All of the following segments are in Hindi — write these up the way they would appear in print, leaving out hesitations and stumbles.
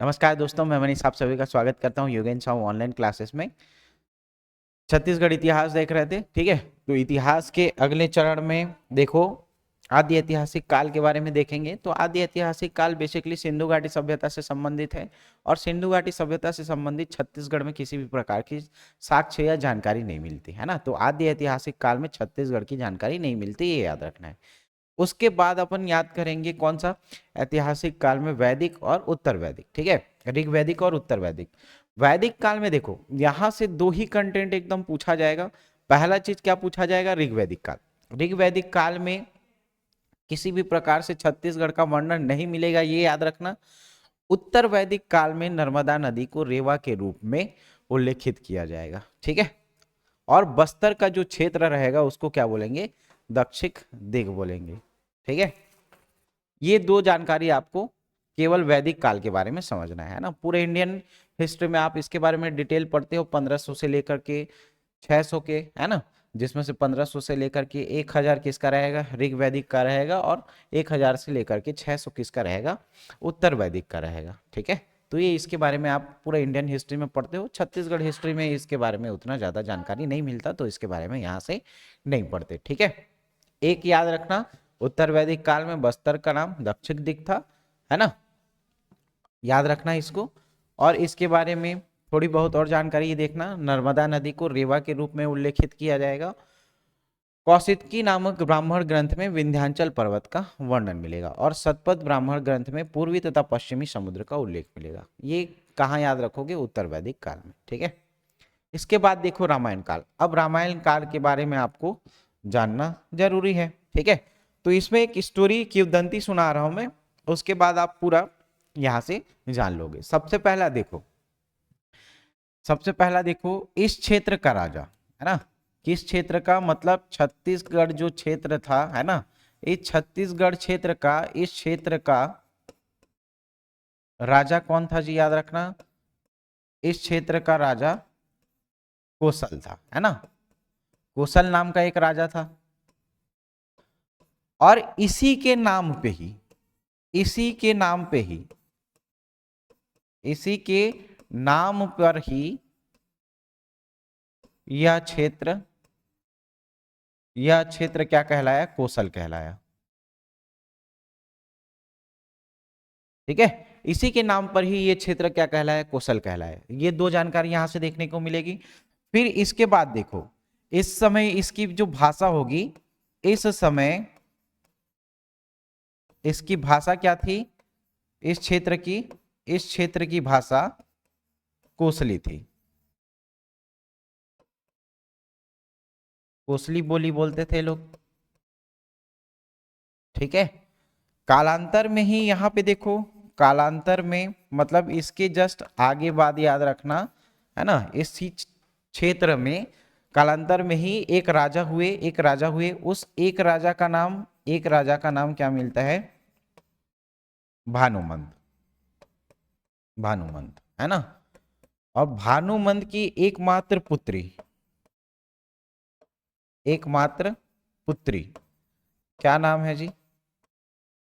नमस्कार दोस्तों, मैं मनीष आप सभी का स्वागत करता हूं योगेन साहू ऑनलाइन क्लासेस में। छत्तीसगढ़ इतिहास देख रहे थे, ठीक है। तो इतिहास के अगले चरण में देखो आदि ऐतिहासिक काल के बारे में देखेंगे। तो आदि ऐतिहासिक काल बेसिकली सिंधु घाटी सभ्यता से संबंधित है और सिंधु घाटी सभ्यता से संबंधित छत्तीसगढ़ में किसी भी प्रकार की साक्ष्य या जानकारी नहीं मिलती है ना। तो आदि ऐतिहासिक काल में छत्तीसगढ़ की जानकारी नहीं मिलती, ये याद रखना है। उसके बाद अपन याद करेंगे कौन सा, ऐतिहासिक काल में वैदिक और उत्तर वैदिक, ठीक है। ऋग वैदिक और उत्तर वैदिक। वैदिक काल में देखो यहां से दो ही कंटेंट एकदम पूछा जाएगा। पहला चीज क्या पूछा जाएगा, ऋग वैदिक काल। ऋग वैदिक काल में किसी भी प्रकार से छत्तीसगढ़ का वर्णन नहीं मिलेगा, ये याद रखना। उत्तर वैदिक काल में नर्मदा नदी को रेवा के रूप में उल्लेखित किया जाएगा, ठीक है। और बस्तर का जो क्षेत्र रहेगा उसको क्या बोलेंगे, दक्षिण दिग बोलेंगे, ठीक है। ये दो जानकारी आपको केवल वैदिक काल के बारे में समझना है ना। पूरे इंडियन हिस्ट्री में आप इसके बारे में डिटेल पढ़ते हो 1500 से लेकर के 600 के, है ना। जिसमें से 1500 से लेकर के 1000 किसका रहेगा, ऋग वैदिक का रहेगा। और 1000 से लेकर के 600 किसका रहेगा, उत्तर वैदिक का रहेगा, ठीक है। तो ये इसके बारे में आप पूरा इंडियन हिस्ट्री में पढ़ते हो। छत्तीसगढ़ हिस्ट्री में इसके बारे में उतना ज्यादा जानकारी नहीं मिलता, तो इसके बारे में यहाँ से नहीं पढ़ते, ठीक है। एक याद रखना, उत्तर वैदिक काल में बस्तर का नाम दक्षिण दिक था, है ना। याद रखना इसको। और इसके बारे में थोड़ी बहुत और जानकारी देखना, नर्मदा नदी को रेवा के रूप में उल्लेखित किया जाएगा। कौशिकी नामक ब्राह्मण ग्रंथ में विंध्याचल पर्वत का वर्णन मिलेगा और सतपथ ब्राह्मण ग्रंथ में पूर्वी तथा पश्चिमी समुद्र का उल्लेख मिलेगा। ये कहाँ याद रखोगे, उत्तर वैदिक काल में, ठीक है। इसके बाद देखो रामायण काल। अब रामायण काल के बारे में आपको जानना जरूरी है, ठीक है। तो इसमें एक स्टोरी किंवदंती सुना रहा हूं मैं, उसके बाद आप पूरा यहां से जान लोगे। सबसे पहला देखो इस क्षेत्र का राजा, है ना। किस क्षेत्र का, मतलब छत्तीसगढ़ जो क्षेत्र था, है ना। इस छत्तीसगढ़ क्षेत्र का, इस क्षेत्र का राजा कौन था जी, याद रखना। इस क्षेत्र का राजा कोसल था, है ना। कोसल नाम का एक राजा था। और इसी के नाम पे ही, इसी के नाम पे ही, इसी के नाम पर ही यह क्षेत्र, यह क्षेत्र क्या कहलाया, कोसल कहलाया, ठीक है। इसी के नाम पर ही यह क्षेत्र क्या कहलाया, कोसल कहलाया। ये दो जानकारी यहां से देखने को मिलेगी। फिर इसके बाद देखो, इस समय इसकी जो भाषा होगी, इस समय इसकी भाषा क्या थी, इस क्षेत्र की, इस क्षेत्र की भाषा कोसली थी। कोसली बोली बोलते थे लोग, ठीक है। कालांतर में ही यहां पे देखो, कालांतर में मतलब इसके जस्ट आगे बाद याद रखना, है ना। इसी क्षेत्र में कालांतर में ही एक राजा हुए, एक राजा हुए। उस एक राजा का नाम, एक राजा का नाम क्या मिलता है, भानुमंत, भानुमंत, है ना। और भानुमंत की एकमात्र पुत्री, एकमात्र पुत्री क्या नाम है जी,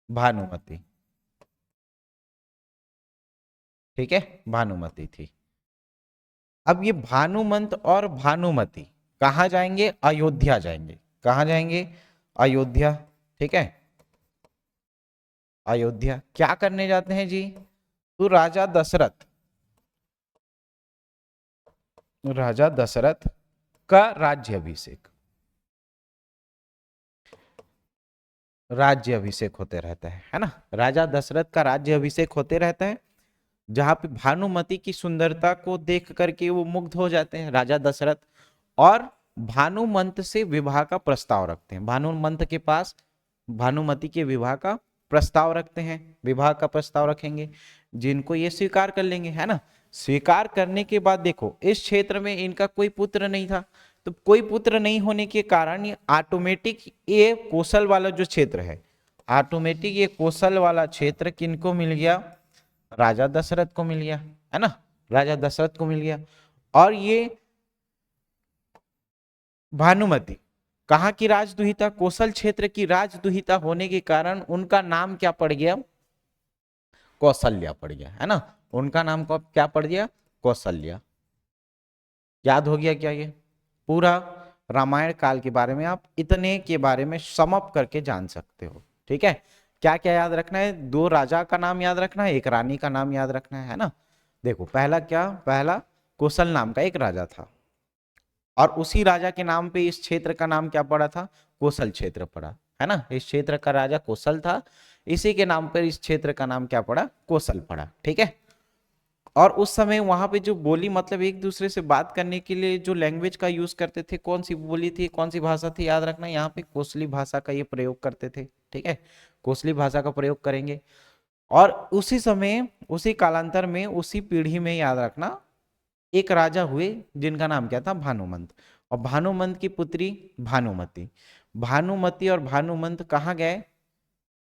भानुमति, ठीक है, भानुमति थी। अब ये भानुमंत और भानुमति कहाँ जाएंगे, अयोध्या जाएंगे। कहाँ जाएंगे, अयोध्या, ठीक है। अयोध्या क्या करने जाते हैं जी, तो राजा दशरथ, राजा दशरथ का राज्याभिषेक, राज्य अभिषेक होते रहता है ना। राजा दशरथ का राज्य अभिषेक होते रहता है, जहां पे भानुमति की सुंदरता को देख करके वो मुग्ध हो जाते हैं राजा दशरथ। और भानुमंत से विवाह का प्रस्ताव रखते हैं, भानुमंत के पास भानुमति के विवाह का प्रस्ताव रखते हैं, विवाह का प्रस्ताव रखेंगे, जिनको ये स्वीकार कर लेंगे, है ना। स्वीकार करने के बाद देखो इस क्षेत्र में इनका कोई पुत्र नहीं था। तो कोई पुत्र नहीं होने के कारण ये ऑटोमेटिक, ये कौशल वाला जो क्षेत्र है, ऑटोमेटिक ये कौशल वाला क्षेत्र किनको मिल गया, राजा दशरथ को मिल गया, है ना। राजा दशरथ को मिल गया। और ये भानुमति कहाँ की राजदुहिता, कौशल क्षेत्र की राजदुहिता होने के कारण उनका नाम क्या पड़ गया, कौशल्या पड़ गया, है ना। उनका नाम को क्या पड़ गया, कौशल्या। याद हो गया क्या ये पूरा रामायण काल के बारे में, आप इतने के बारे में समअप करके जान सकते हो, ठीक है। क्या क्या याद रखना है, 2 राजा का नाम याद रखना है, 1 रानी का नाम याद रखना है ना। देखो पहला क्या, पहला कौशल नाम का एक राजा था, और उसी राजा के नाम पे इस क्षेत्र का नाम क्या पड़ा था, कौशल क्षेत्र पड़ा, है ना। इस क्षेत्र का राजा कौशल था, इसी के नाम पर इस क्षेत्र का नाम क्या पड़ा, कौशल पड़ा, ठीक है। और उस समय वहां पे जो बोली, मतलब एक दूसरे से बात करने के लिए जो लैंग्वेज का यूज करते थे, कौन सी बोली थी, कौन सी भाषा थी, याद रखना, यहाँ पे कोसली भाषा का ये प्रयोग करते थे, ठीक है। कोसली भाषा का प्रयोग करेंगे। और उसी समय, उसी कालांतर में, उसी पीढ़ी में याद रखना, एक राजा हुए जिनका नाम क्या था, भानुमंत। और भानुमंत की पुत्री भानुमति। भानुमति और भानुमंत कहाँ गए,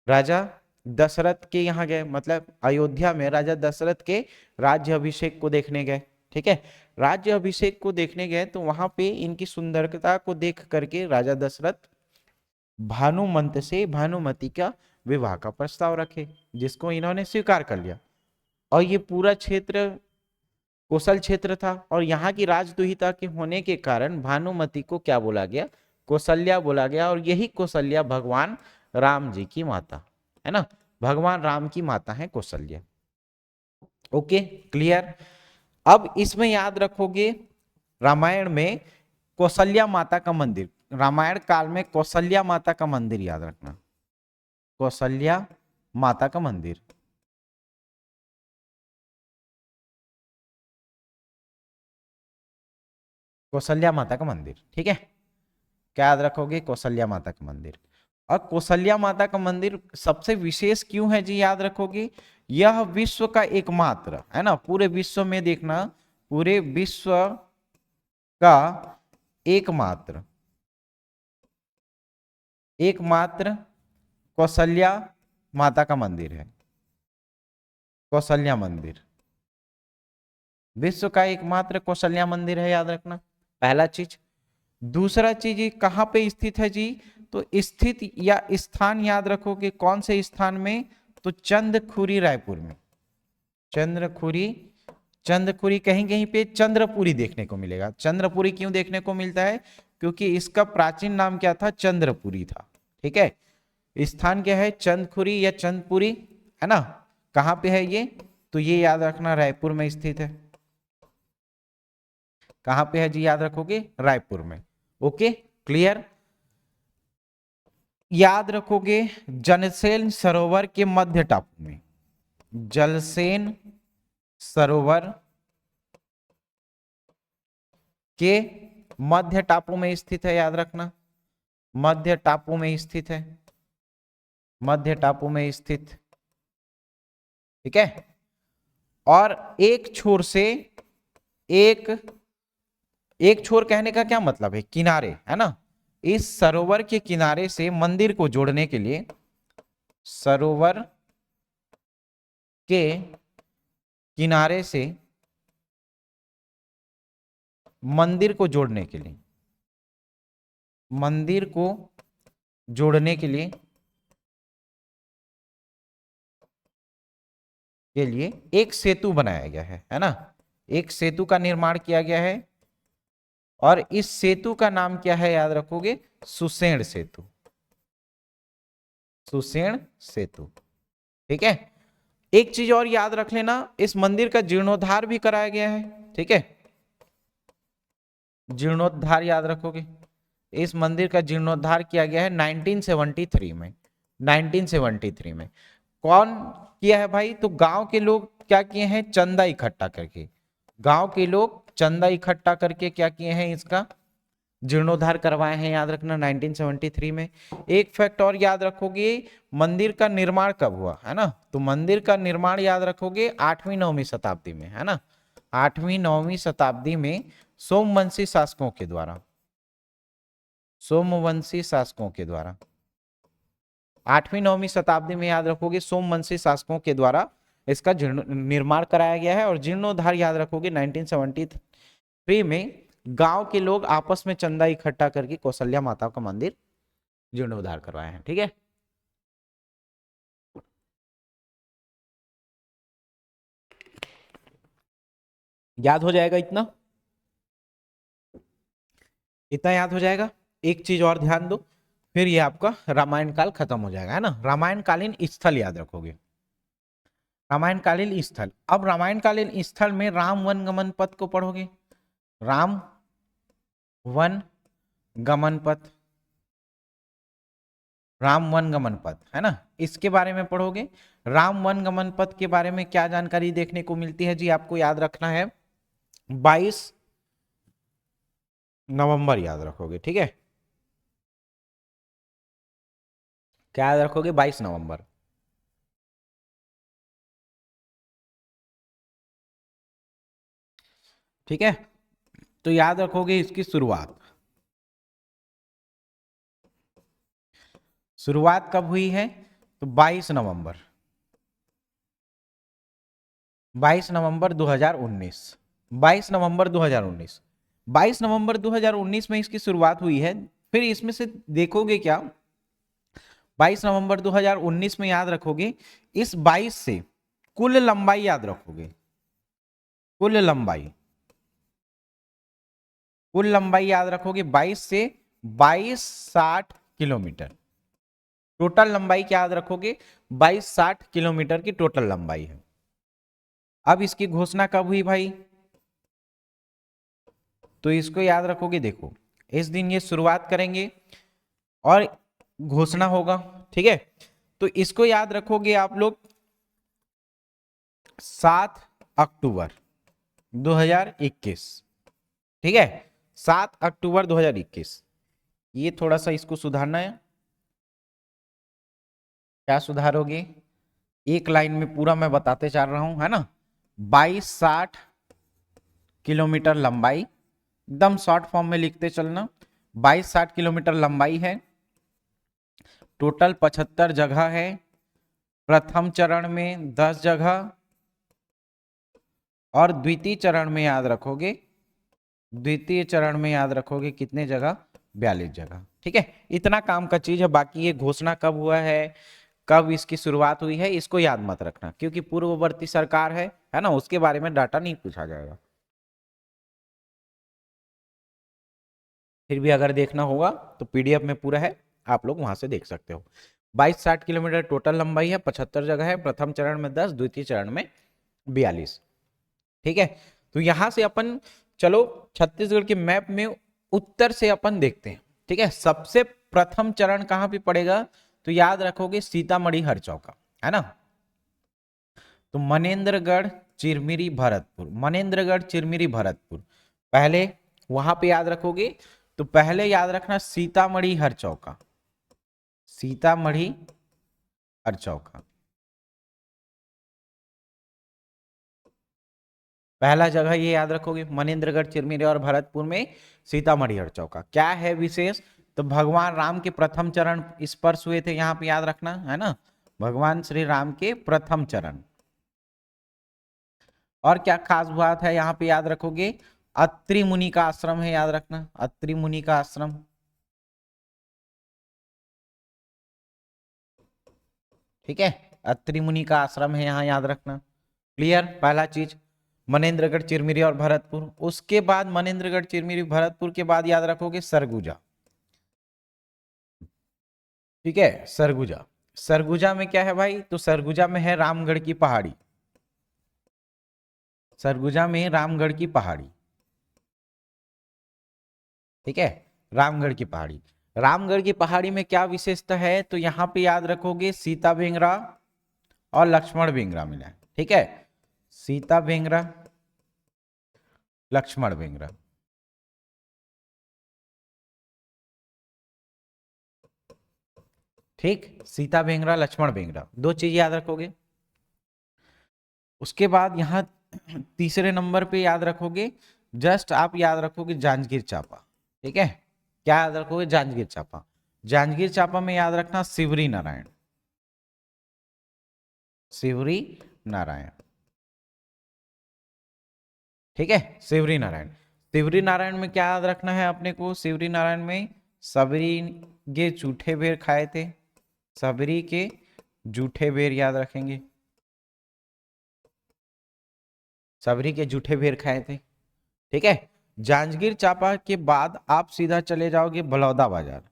राजा दशरथ के यहाँ गए, मतलब अयोध्या में राजा दशरथ के राज्य अभिषेक को देखने गए, ठीक है। राज्य अभिषेक को देखने गए तो वहां पे इनकी सुंदरता को देख करके राजा दशरथ भानुमंत से भानुमति का विवाह का प्रस्ताव रखे, जिसको इन्होंने स्वीकार कर लिया। और ये पूरा क्षेत्र कौशल क्षेत्र था, और यहाँ की राजदुहिता के होने के कारण भानुमति को क्या बोला गया, कौशल्या बोला गया। और यही कौशल्या भगवान राम जी की माता है ना, भगवान राम की माता है कौशल्या। Okay clear. अब इसमें याद रखोगे, रामायण में कौशल्या माता का मंदिर, रामायण काल में कौशल्या माता का मंदिर याद रखना, कौशल्या माता का मंदिर। कौशल्या माता का मंदिर, ठीक है। क्या याद रखोगे, कौशल्या माता का मंदिर। और कौशल्या माता का मंदिर सबसे विशेष क्यों है जी, याद रखोगे, यह विश्व का एकमात्र, है ना, पूरे विश्व में देखना, पूरे विश्व का एकमात्र, एकमात्र कौशल्या माता का मंदिर है, कौशल्या मंदिर विश्व का एकमात्र कौशल्या मंदिर है, याद रखना, पहला चीज। दूसरा चीज ये कहां पे स्थित है जी, तो स्थित या स्थान याद रखोगे, कौन से स्थान में, तो चंद्रखुरी रायपुर में, चंद्रखुरी, चंद्रखुरी कहीं कहीं पे चंद्रपुरी देखने को मिलेगा। चंद्रपुरी क्यों देखने को मिलता है, क्योंकि इसका प्राचीन नाम क्या था, चंद्रपुरी था, ठीक है। स्थान क्या है, चंद्रखुरी या चंद्रपुरी, है ना। कहां पे है ये, तो ये याद रखना रायपुर में स्थित है। कहां पे है जी, याद रखोगे, रायपुर में। Okay clear. याद रखोगे, जलसेन सरोवर के मध्य टापू में, जलसेन सरोवर के मध्य टापू में स्थित है, याद रखना, मध्य टापू में स्थित है, मध्य टापू में स्थित, ठीक है। और एक छोर से, एक एक छोर कहने का क्या मतलब है, किनारे, है ना। इस सरोवर के किनारे से मंदिर को जोड़ने के लिए, सरोवर के किनारे से मंदिर को जोड़ने के लिए, मंदिर को जोड़ने के लिए एक सेतु बनाया गया है ना। एक सेतु का निर्माण किया गया है, और इस सेतु का नाम क्या है, याद रखोगे, सुसेण सेतु, सुसेण सेतु, ठीक है। एक चीज और याद रख लेना, इस मंदिर का जीर्णोद्धार भी कराया गया है, ठीक है। जीर्णोद्धार याद रखोगे, इस मंदिर का जीर्णोद्धार किया गया है 1973 में, 1973 में। कौन किया है भाई, तो गांव के लोग क्या किए हैं, चंदा इकट्ठा करके, गांव के लोग चंदा इकट्ठा करके क्या किए हैं, इसका जीर्णोद्धार करवाए हैं, याद रखना 1973 में। एक फैक्ट और याद रखोगे, मंदिर का निर्माण कब हुआ, है ना, तो मंदिर का निर्माण याद रखोगे 8वीं 9वीं शताब्दी में, है ना। 8वीं 9वीं शताब्दी में सोमवंशी शासकों के द्वारा, सोमवंशी शासकों के द्वारा, 8वीं 9वीं शताब्दी में याद रखोगे सोमवंशी शासकों के द्वारा इसका निर्माण कराया गया है। और जीर्णोद्धार याद रखोगे 1973 में गांव के लोग आपस में चंदा इकट्ठा करके कौशल्या माता का मंदिर जीर्णोद्धार करवाए हैं, ठीक है। याद हो जाएगा इतना, इतना याद हो जाएगा। एक चीज और ध्यान दो, फिर ये आपका रामायण काल खत्म हो जाएगा, है ना। रामायण कालीन स्थल याद रखोगे, रामायण कालीन स्थल। अब रामायण कालीन स्थल में राम वन गमन पथ को पढ़ोगे, राम वन गमन पथ, राम वन गमन पथ, है ना, इसके बारे में पढ़ोगे। राम वन गमन पथ के बारे में क्या जानकारी देखने को मिलती है जी, आपको याद रखना है 22 नवंबर याद रखोगे, ठीक है। क्या याद रखोगे, 22 नवंबर। ठीक है, तो याद रखोगे इसकी शुरुआत, शुरुआत कब हुई है, तो 22 नवंबर, 22 नवंबर 2019, 22 नवंबर 2019, 22 नवंबर 2019 में इसकी शुरुआत हुई है। फिर इसमें से देखोगे क्या, 22 नवंबर 2019 में याद रखोगे, इस 22 से कुल लंबाई याद रखोगे, कुल लंबाई, कुल लंबाई याद रखोगे 22 से 2260 किलोमीटर, टोटल लंबाई क्या याद रखोगे, 2260 किलोमीटर की टोटल लंबाई है। अब इसकी घोषणा कब हुई भाई, तो इसको याद रखोगे, देखो इस दिन ये शुरुआत करेंगे और घोषणा होगा, ठीक है। तो इसको याद रखोगे आप लोग 7 अक्टूबर 2021, ठीक है, 7 अक्टूबर 2021। ये थोड़ा सा इसको सुधारना है, क्या सुधारोगे, एक लाइन में पूरा मैं बताते चल रहा हूं, है ना। 2260 किलोमीटर लंबाई, एकदम शॉर्ट फॉर्म में लिखते चलना, 2260 किलोमीटर लंबाई है, टोटल 75 जगह है, प्रथम चरण में 10 जगह, और द्वितीय चरण में याद रखोगे, द्वितीय चरण में याद रखोगे कितने जगह, 42 जगह, ठीक है। इतना काम का चीज है, बाकी ये घोषणा कब हुआ है, कब इसकी शुरुआत हुई है, इसको याद मत रखना, क्योंकि पूर्ववर्ती सरकार है ना, उसके बारे में डाटा नहीं पूछा जाएगा। फिर भी अगर देखना होगा तो पीडीएफ में पूरा है, आप लोग वहां से देख सकते हो। 2260 किलोमीटर टोटल लंबाई है, 75 जगह है, प्रथम चरण में 10, द्वितीय चरण में 42, ठीक है। तो यहां से अपन चलो छत्तीसगढ़ के मैप में उत्तर से अपन देखते हैं, ठीक है। सबसे प्रथम चरण कहां पे पड़ेगा, तो याद रखोगे सीतामढ़ी हरचौका, है ना। तो मनेन्द्रगढ़ चिरमिरी भरतपुर, मनेन्द्रगढ़ चिरमिरी भरतपुर, पहले वहां पे याद रखोगे, तो पहले याद रखना सीतामढ़ी हरचौका, सीतामढ़ी हरचौका, पहला जगह ये याद रखोगे, मनेन्द्रगढ़ चिरमिरी और भरतपुर में सीतामढ़ी हरचौका। क्या है विशेष, तो भगवान राम के प्रथम चरण स्पर्श हुए थे, यहाँ पे याद रखना, है ना, भगवान श्री राम के प्रथम चरण। और क्या खास बात है यहाँ पे याद रखोगे, अत्रि मुनि का आश्रम है, याद रखना, अत्रि मुनि का आश्रम, ठीक है, अत्रि मुनि का आश्रम है यहाँ, याद रखना। क्लियर, पहला चीज मनेन्द्रगढ़ चिरमिरी और भरतपुर। उसके बाद मनेन्द्रगढ़ चिरमिरी भरतपुर के बाद याद रखोगे सरगुजा, ठीक है, सरगुजा। सरगुजा में क्या है भाई, तो सरगुजा में है रामगढ़ की पहाड़ी, सरगुजा में रामगढ़ की पहाड़ी, ठीक है, रामगढ़ की पहाड़ी। रामगढ़ की पहाड़ी में क्या विशेषता है, तो यहां पे याद रखोगे सीता बेंगरा और लक्ष्मण बेंगरा मिला है, ठीक है, सीता बेंगरा, लक्ष्मण बेंगरा, ठीक, सीता बेंगरा लक्ष्मण बेंगरा, दो चीज याद रखोगे। उसके बाद यहां तीसरे नंबर पे याद रखोगे, जस्ट आप याद रखोगे जांजगीर चांपा, ठीक है, क्या याद रखोगे, जांजगीर चांपा। जांजगीर चांपा में याद रखना शिवरी नारायण, शिवरी नारायण, ठीक है, शिवरी नारायण। शिवरी नारायण में क्या याद रखना है अपने को, शिवरी नारायण में सबरी के जूठे बेर खाए थे, सबरी के जूठे बेर याद रखेंगे, सबरी के जूठे भेर खाए थे। ठीक है, जांजगीर चांपा के बाद आप सीधा चले जाओगे बलौदा बाजार।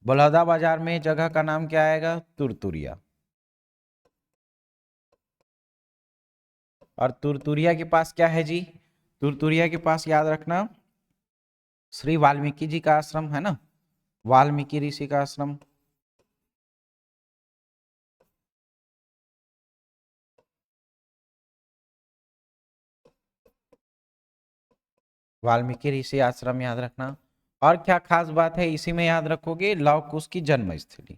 बलौदा बाजार में जगह का नाम क्या आएगा? तुरतुरिया। और तुरतुरिया के पास क्या है जी? तुरतुरिया के पास याद रखना श्री वाल्मीकि जी का आश्रम है ना, वाल्मीकि ऋषि का आश्रम। वाल्मीकि ऋषि आश्रम याद रखना। और क्या खास बात है इसी में याद रखोगे? लव कुश की जन्म स्थली,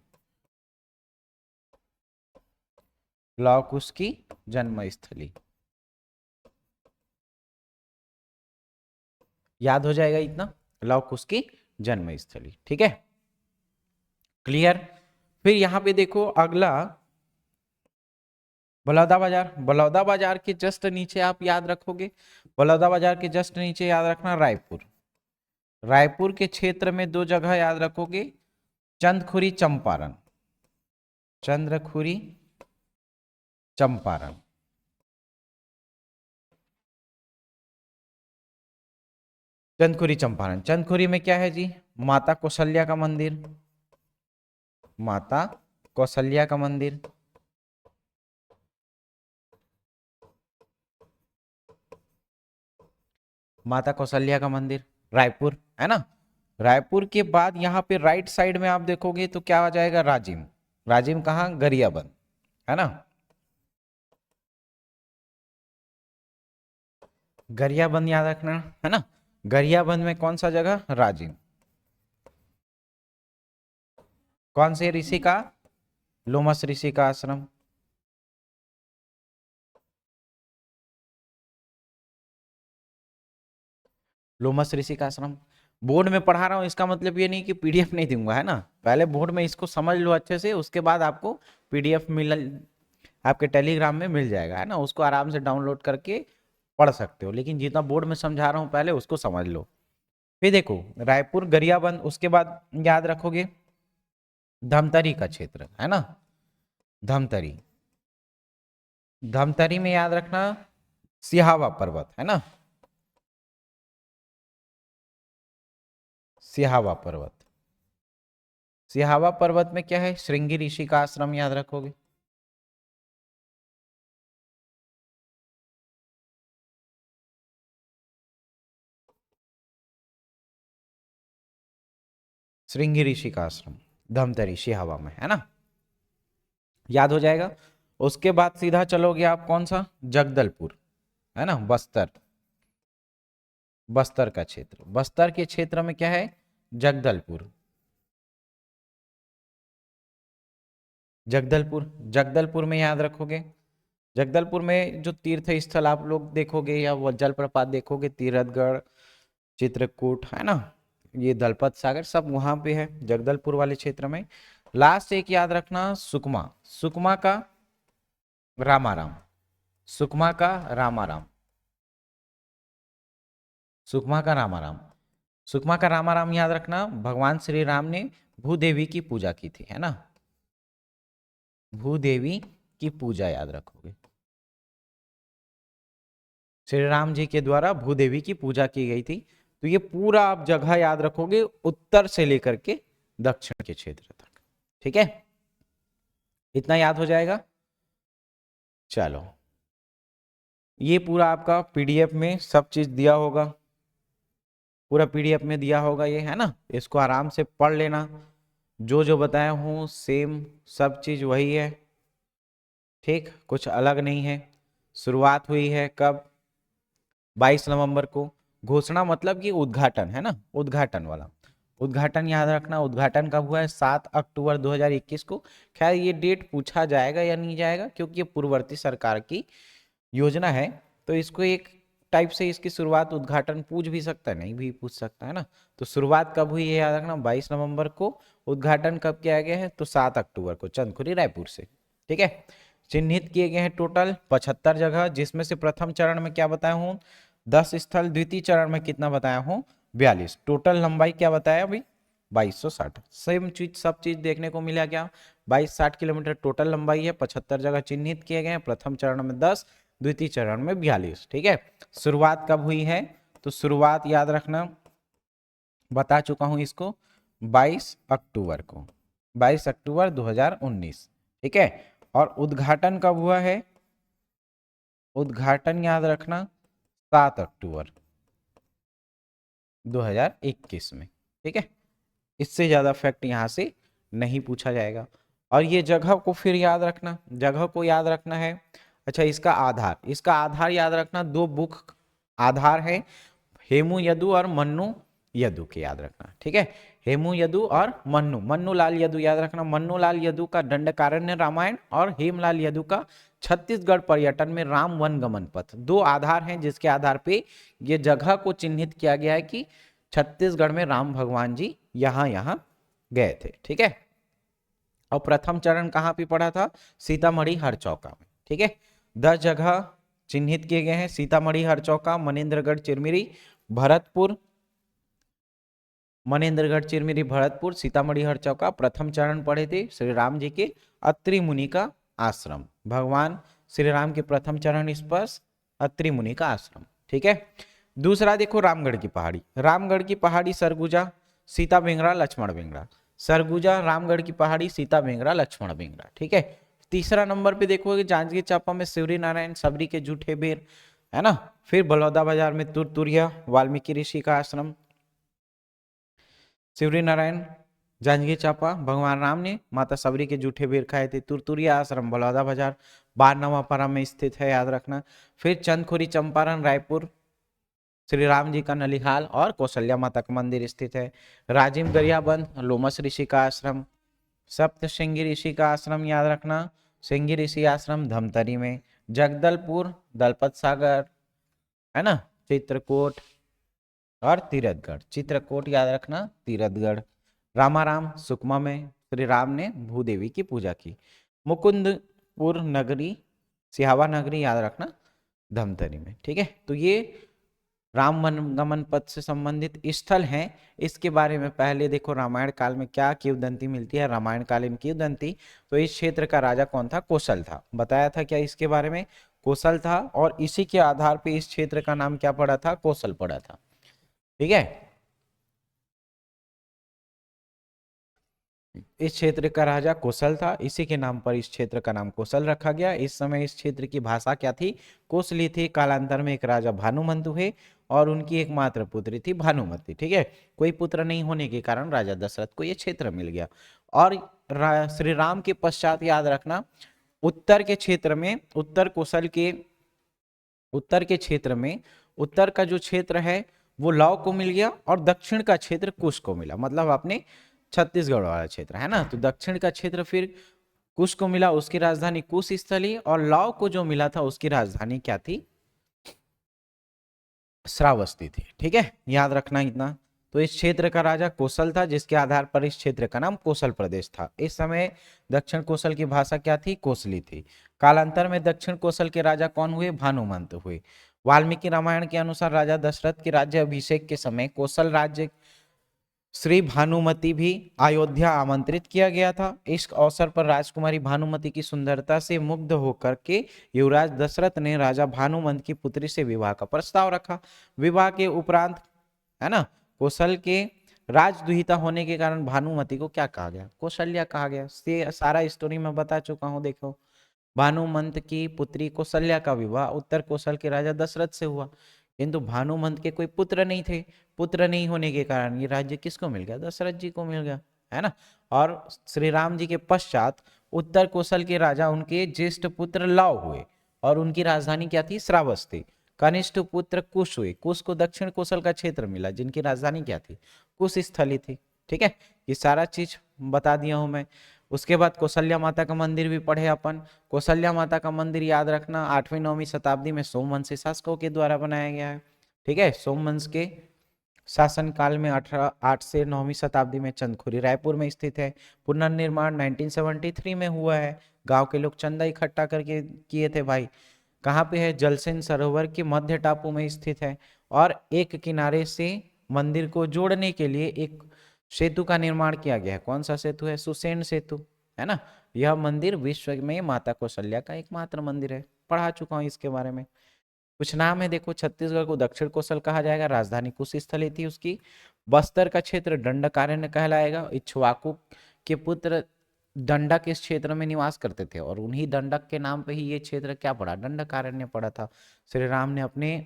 लव कुश की जन्म स्थली याद हो जाएगा इतना, लव कुश की जन्म स्थली। ठीक है, क्लियर। फिर यहां पे देखो अगला बलौदा बाजार। बलौदा बाजार के जस्ट नीचे आप याद रखोगे, बलौदा बाजार के जस्ट नीचे याद रखना रायपुर। रायपुर के क्षेत्र में दो जगह याद रखोगे, चंदखुरी चंपारण, चंद्रखुरी चंपारण। चंदखुरी चंपारण, चंदखुरी में क्या है जी? माता कौशल्या का मंदिर, माता कौशल्या का मंदिर। माता कौशल्या का मंदिर रायपुर है ना। रायपुर के बाद यहाँ पे राइट साइड में आप देखोगे तो क्या आ जाएगा? राजिम। राजिम कहाँ? गरियाबंद है ना। गरियाबंद याद रखना है ना। गरियाबंद में कौन सा जगह? राजिम। कौन से ऋषि का? लोमस ऋषि का आश्रम। लोमस ऋषि का आश्रम। बोर्ड में पढ़ा रहा हूं इसका मतलब ये नहीं कि पीडीएफ नहीं दूंगा, है ना। पहले बोर्ड में इसको समझ लो अच्छे से, उसके बाद आपको पीडीएफ मिल आपके टेलीग्राम में मिल जाएगा, है ना। उसको आराम से डाउनलोड करके पढ़ सकते हो, लेकिन जितना बोर्ड में समझा रहा हूं पहले उसको समझ लो। फिर देखो रायपुर गरियाबंद, उसके बाद याद रखोगे धमतरी का क्षेत्र, है ना। धमतरी, धमतरी में याद रखना सिहावा पर्वत, है ना। सिहावा पर्वत, सिहावा पर्वत में क्या है? श्रृंगी ऋषि का आश्रम याद रखोगे। श्रृंगी ऋषि का आश्रम धमतरी सिहावा में, है ना। याद हो जाएगा। उसके बाद सीधा चलोगे आप कौन सा? जगदलपुर, है ना, बस्तर। बस्तर का क्षेत्र, बस्तर के क्षेत्र में क्या है? जगदलपुर। जगदलपुर, जगदलपुर में याद रखोगे, जगदलपुर में जो तीर्थ स्थल आप लोग देखोगे या वो जलप्रपात देखोगे, तीरथगढ़, चित्रकूट, है ना, ये दलपत सागर सब वहां पे है जगदलपुर वाले क्षेत्र में। लास्ट एक याद रखना सुकमा, सुकमा का रामाराम, सुकमा का रामाराम, सुकमा का रामाराम। सुकमा का रामाराम याद रखना, भगवान श्री राम ने भूदेवी की पूजा की थी, है ना। भूदेवी की पूजा याद रखोगे, श्री राम जी के द्वारा भूदेवी की पूजा की गई थी। तो ये पूरा आप जगह याद रखोगे उत्तर से लेकर के दक्षिण के क्षेत्र तक। ठीक है, इतना याद हो जाएगा। चलो, ये पूरा आपका पीडीएफ में सब चीज दिया होगा, पूरा पीडीएफ में दिया होगा ये, है ना। इसको आराम से पढ़ लेना, जो जो बताया हूं सेम सब चीज वही है। ठीक, कुछ अलग नहीं है। शुरुआत हुई है कब? 22 नवंबर को। घोषणा मतलब कि उद्घाटन, है ना, उद्घाटन वाला। उद्घाटन याद रखना, उद्घाटन कब हुआ है? 7 अक्टूबर 2021 को। खैर ये डेट पूछा जाएगा या नहीं जाएगा, क्योंकि ये पूर्ववर्ती सरकार की योजना है, तो इसको एक टाइप से इसकी शुरुआत उद्घाटन पूछ भी सकता है, नहीं भी पूछ सकता है ना। तो शुरुआत कब हुई है याद रखना 22 नवंबर को। उद्घाटन कब किया गया है? तो 7 अक्टूबर को चंदखुरी रायपुर से। ठीक है, चिन्हित किए गए हैं टोटल 75 जगह, जिसमें से प्रथम चरण में क्या बताया हूं? 10 स्थल, द्वितीय चरण में कितना बताया हूं? 42। टोटल लंबाई क्या बताया अभी? 2260। सेम चीज सब चीज देखने को मिला क्या? 2260 किलोमीटर टोटल लंबाई है, 75 जगह चिन्हित किए गए हैं, प्रथम चरण में 10, द्वितीय चरण में 42। ठीक है, शुरुआत कब हुई है, तो शुरुआत याद रखना, बता चुका हूं इसको, 22 अक्टूबर को, 22 अक्टूबर 2019। ठीक है, और उद्घाटन कब हुआ है, उद्घाटन याद रखना 7 अक्टूबर 2021 में। ठीक है, इससे ज्यादा फैक्ट यहां से नहीं पूछा जाएगा। और ये जगह को फिर याद रखना, जगह को याद रखना है। अच्छा, इसका आधार, इसका आधार याद रखना, दो बुक आधार है, हेमू यदु और मन्नू यदु के याद रखना। ठीक है, हेमू यदु और मन्नू लाल यदु याद रखना। मन्नू लाल यदु का दंडकारण्य रामायण और हेमलाल यदु का छत्तीसगढ़ पर्यटन में राम वन गमन पथ, दो आधार हैं जिसके आधार पे ये जगह को चिन्हित किया गया है कि छत्तीसगढ़ में राम भगवान जी यहां गए थे। ठीक है, और प्रथम चरण कहां पे पड़ा था, सीतामढ़ी हरचौका में। ठीक है, 10 जगह चिन्हित किए गए हैं, सीतामढ़ी हरचौका, मनेन्द्रगढ़ चिरमिरी, भरतपुर, मनेन्द्रगढ़ चिरमिरी भरतपुर, सीतामढ़ी हरचौका। प्रथम चरण पढ़े थे श्री राम जी के अत्रि मुनि का आश्रम, भगवान श्री राम के प्रथम चरण स्पर्श अत्रि मुनि का आश्रम। ठीक है, दूसरा देखो रामगढ़ की पहाड़ी, रामगढ़ की पहाड़ी सरगुजा, सीता बेंगरा, लक्ष्मण बेंगरा, सरगुजा, रामगढ़ की पहाड़ी, सीता बेंगरा, लक्ष्मण बेंगरा। ठीक है, तीसरा नंबर पे देखोगे जांजगीर चांपा में शिवरी नारायण सबरी के जूठे बेर, है ना। फिर बलौदा बाजार में तुरतुरिया, वाल्मीकि ऋषि का आश्रम, शिवरी नारायण, जांजगीर चांपा, भगवान राम ने माता सबरी के जूठे बेर खाए थे। तुरतुरिया आश्रम बलौदा बाजार बारनवापारा में स्थित है, याद रखना। फिर चंदखुरी चंपारण रायपुर, श्री राम जी का नलिहाल और कौशल्या माता का मंदिर स्थित है। राजिम गरियाबंद लोमस ऋषि का आश्रम, सप्त श्रृंगी ऋषि का आश्रम याद रखना, श्रृंगी ऋषि आश्रम धमतरी में। जगदलपुर दलपत सागर, है ना, चित्रकूट और तीरथगढ़, चित्रकूट याद रखना, तीरथगढ़। रामाराम सुकमा में श्री राम ने भूदेवी की पूजा की। मुकुंदपुर नगरी, सिहावा नगरी याद रखना, धमतरी में। ठीक है, तो ये राम गमन पथ से संबंधित स्थल हैं। इसके बारे में पहले देखो रामायण काल में क्या किंवदंती मिलती है, रामायण कालीन किंवदंती। तो इस क्षेत्र का राजा कौन था, कौशल था, बताया था क्या इसके बारे में, कौशल था। और इसी के आधार पे इस क्षेत्र का नाम क्या पड़ा था, कौशल पड़ा था। ठीक है, इस क्षेत्र का राजा कौशल था, इसी के नाम पर इस क्षेत्र का नाम कौशल रखा गया। इस समय इस क्षेत्र की भाषा क्या थी, कोसली थी। कालांतर में एक राजा भानुमंत हुए और उनकी एकमात्र पुत्री थी भानुमति। ठीक है, कोई पुत्र नहीं होने के कारण राजा दशरथ को यह क्षेत्र मिल गया। और श्री राम के पश्चात याद रखना, उत्तर के क्षेत्र में, उत्तर कौशल के उत्तर के क्षेत्र में, उत्तर का जो क्षेत्र है वो लव को मिल गया और दक्षिण का क्षेत्र कुश को मिला, मतलब अपने छत्तीसगढ़ वाला क्षेत्र, है ना। तो दक्षिण का क्षेत्र फिर कुश को मिला, उसकी राजधानी कुश स्थली, और लव को जो मिला था उसकी राजधानी क्या थी, श्रावस्ती थी। ठीक है, याद रखना इतना। तो इस क्षेत्र का राजा कौशल था, जिसके आधार पर इस क्षेत्र का नाम कौशल प्रदेश था। इस समय दक्षिण कौशल की भाषा क्या थी, कोसली थी। कालांतर में दक्षिण कौशल के राजा कौन हुए, भानुमंत हुए। वाल्मीकि रामायण के अनुसार राजा दशरथ के राज्य अभिषेक के समय कौशल राज्य श्री भानुमति भी अयोध्या आमंत्रित किया गया था। इस अवसर पर राजकुमारी भानुमति की सुंदरता से मुग्ध होकर के युवराज दशरथ ने राजा भानुमंत की पुत्री से विवाह का प्रस्ताव रखा। विवाह के उपरांत, है ना, कौशल के राजदुहिता होने के कारण भानुमति को क्या कहा गया, कौशल्या कहा गया। सारा स्टोरी मैं बता चुका हूं। देखो, भानुमंत की पुत्री कौशल्या का विवाह उत्तर कौशल के राजा दशरथ से हुआ, किंतु भानुमंत के कोई पुत्र नहीं थे। पुत्र नहीं होने के कारण ये राज्य किसको मिल गया, दशरथ जी को मिल गया, है ना। और श्री राम जी के पश्चात उत्तर कौशल के राजा उनके ज्येष्ठ पुत्र लव हुए और उनकी राजधानी क्या थी, श्रावस्ती। कनिष्ठ पुत्र कुश हुए, कुश को दक्षिण कौशल का क्षेत्र मिला, जिनकी राजधानी क्या थी, कुश स्थली थी। ठीक है, ये सारा चीज बता दिया हूं मैं। उसके बाद कौशल्या माता का मंदिर भी पढ़े अपन। कौशल्या माता का मंदिर याद रखना 8वीं 9वीं शताब्दी में सोमवंशी शासकों के द्वारा बनाया गया है। ठीक है, सोमवंश के शासन काल में 8 से 9वीं शताब्दी में चंदखुरी रायपुर में स्थित है। पुनर्निर्माण 1973 में हुआ है। गांव के लोग चंदा इकट्ठा करके किए थे भाई। कहाँ पे है, जलसेन सरोवर के मध्य टापू में स्थित है। और एक किनारे से मंदिर को जोड़ने के लिए एक सेतु का निर्माण किया गया है। कौन सा सेतु है, सुसेन सेतु, है ना। यह मंदिर विश्व में माता कौशल्या का एकमात्र मंदिर है। पढ़ा चुका हूँ इसके बारे में। कुछ नाम है देखो, छत्तीसगढ़ को दक्षिण कोसल कहा जाएगा, राजधानी कुशीस्थली थी उसकी। बस्तर का क्षेत्र दंडकारण्य कहलाएगा। इक्ष्वाकु के पुत्र दंडक इस क्षेत्र में निवास करते थे और उन्हीं दंडक के नाम पे ही ये क्षेत्र क्या पड़ा, दंडकारण्य पड़ा था। श्री राम ने अपने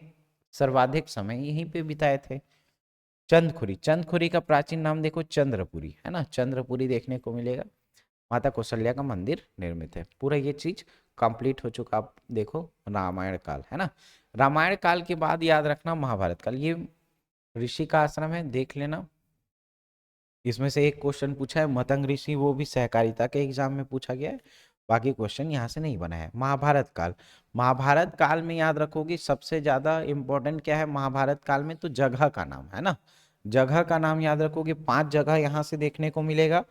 सर्वाधिक समय यहीं पे बिताए थे। चंदखुरी, चंदखुरी का प्राचीन नाम देखो चंद्रपुरी, है ना, चंद्रपुरी देखने को मिलेगा। माता कौशल्या का मंदिर निर्मित है। पूरा ये चीज कंप्लीट हो चुका। आप देखो रामायण काल, है ना, रामायण काल के बाद याद रखना महाभारत काल। ये ऋषि का आश्रम है, देख लेना। इसमें से एक क्वेश्चन पूछा है मतंग ऋषि, वो भी सहकारिता के एग्जाम में पूछा गया है। बाकी क्वेश्चन यहाँ से नहीं बना है। महाभारत काल, महाभारत काल में याद रखोगे सबसे ज्यादा इंपॉर्टेंट क्या है महाभारत काल में, तो जगह का नाम, है ना, जगह का नाम याद रखोगे। 5 जगह यहाँ से देखने को मिलेगा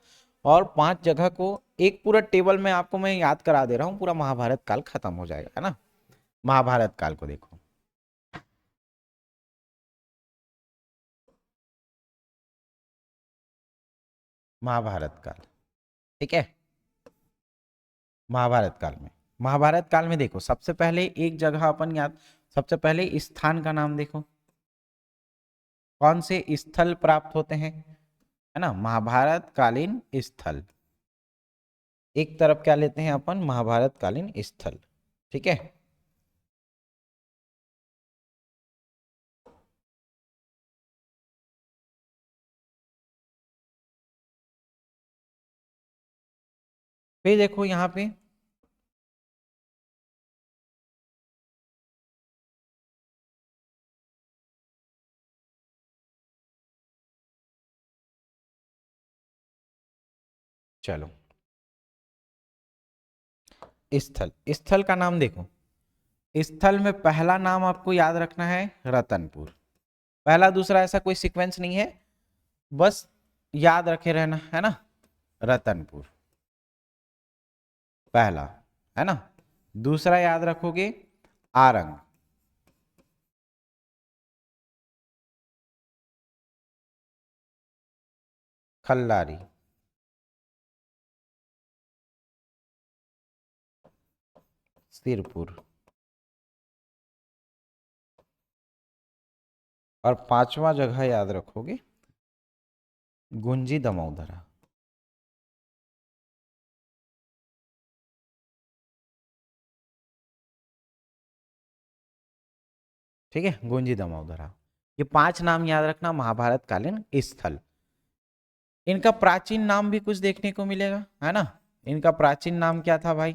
और 5 जगह को एक पूरा टेबल में आपको मैं याद करा दे रहा हूँ, पूरा महाभारत काल खत्म हो जाएगा, है ना। महाभारत काल को देखो, महाभारत काल, ठीक है। महाभारत काल में, महाभारत काल में देखो सबसे पहले एक जगह अपन याद, सबसे पहले स्थान का नाम देखो, कौन से स्थल प्राप्त होते हैं, है ना, महाभारत कालीन स्थल। एक तरफ क्या लेते हैं अपन, महाभारत कालीन स्थल, ठीक है। फिर देखो यहाँ पे चलो, स्थल, स्थल का नाम देखो। स्थल में पहला नाम आपको याद रखना है रतनपुर। पहला दूसरा ऐसा कोई सीक्वेंस नहीं है, बस याद रखे रहना, है ना। रतनपुर पहला, है ना। दूसरा याद रखोगे आरंग, खल्लारी, सिरपुर, और पांचवा जगह याद रखोगे गुंजी दमोदरा, ठीक है, गुंजी दमोदरा। ये 5 नाम याद रखना महाभारत कालीन स्थल। इनका प्राचीन नाम भी कुछ देखने को मिलेगा, है ना। इनका प्राचीन नाम क्या था भाई,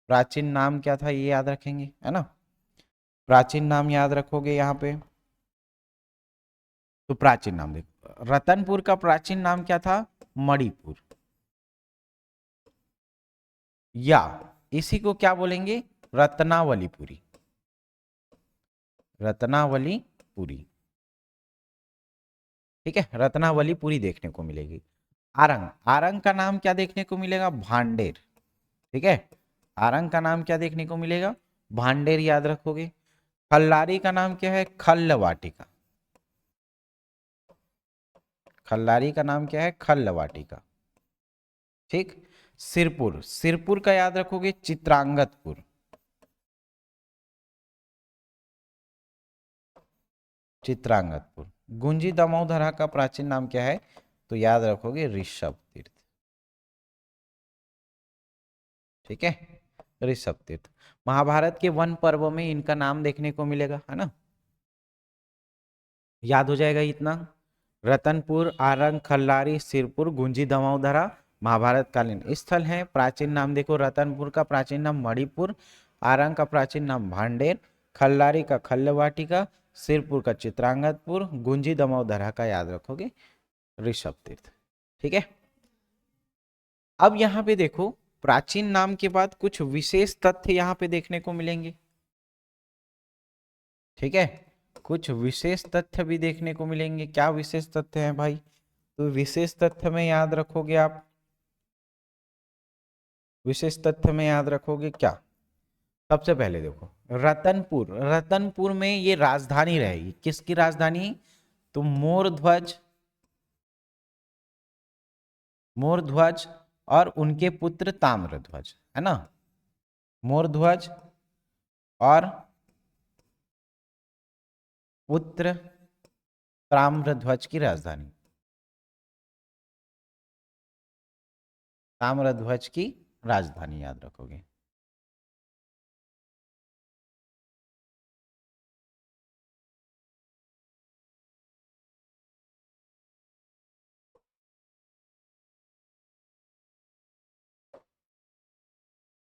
प्राचीन नाम क्या था ये याद रखेंगे, है ना। प्राचीन नाम याद रखोगे यहाँ पे, तो प्राचीन नाम देखो, रतनपुर का प्राचीन नाम क्या था, मणिपुर, या इसी को क्या बोलेंगे, रत्नावलीपुरी, रत्नावलीपुरी, ठीक है, रत्नावलीपुरी देखने को मिलेगी। आरंग, आरंग का नाम क्या देखने को मिलेगा, भांडेर, ठीक है। आरंग का नाम क्या देखने को मिलेगा, भांडेर याद रखोगे। खल्लारी का नाम क्या है, खल्लवाटिका, खल्लारी का नाम क्या है, खल्लवाटिका, ठीक। सिरपुर, सिरपुर का याद रखोगे चित्रांगतपुर, चित्रांगतपुर। गुंजी दमोदरा का प्राचीन नाम क्या है, तो याद रखोगे ऋषभ तीर्थ, ठीक है, ऋषभ तीर्थ। महाभारत के वन पर्व में इनका नाम देखने को मिलेगा, है ना, याद हो जाएगा इतना। रतनपुर, आरंग, खल्लारी, सिरपुर, गुंजी दमोदरा महाभारत कालीन स्थल है। प्राचीन नाम देखो, रतनपुर का प्राचीन नाम मणिपुर, आरंग का प्राचीन नाम भांडेर, खल्लारी का खल्लवाटिका, सिरपुर का चित्रांगतपुर, गुंजी दमोदरा का याद रखोगे ऋषभ तीर्थ, ठीक है। अब यहाँ पे देखो प्राचीन नाम के बाद कुछ विशेष तथ्य यहाँ पे देखने को मिलेंगे, ठीक है, कुछ विशेष तथ्य भी देखने को मिलेंगे। क्या विशेष तथ्य हैं भाई, तो विशेष तथ्य में याद रखोगे आप, विशेष तथ्य में याद रखोगे क्या, सबसे पहले देखो रतनपुर, रतनपुर में ये राजधानी रहेगी, किसकी राजधानी, तो मोरध्वज, मोरध्वज और उनके पुत्र ताम्रध्वज, है ना, मोरध्वज और पुत्र ताम्रध्वज की राजधानी, ताम्रध्वज की राजधानी याद रखोगे।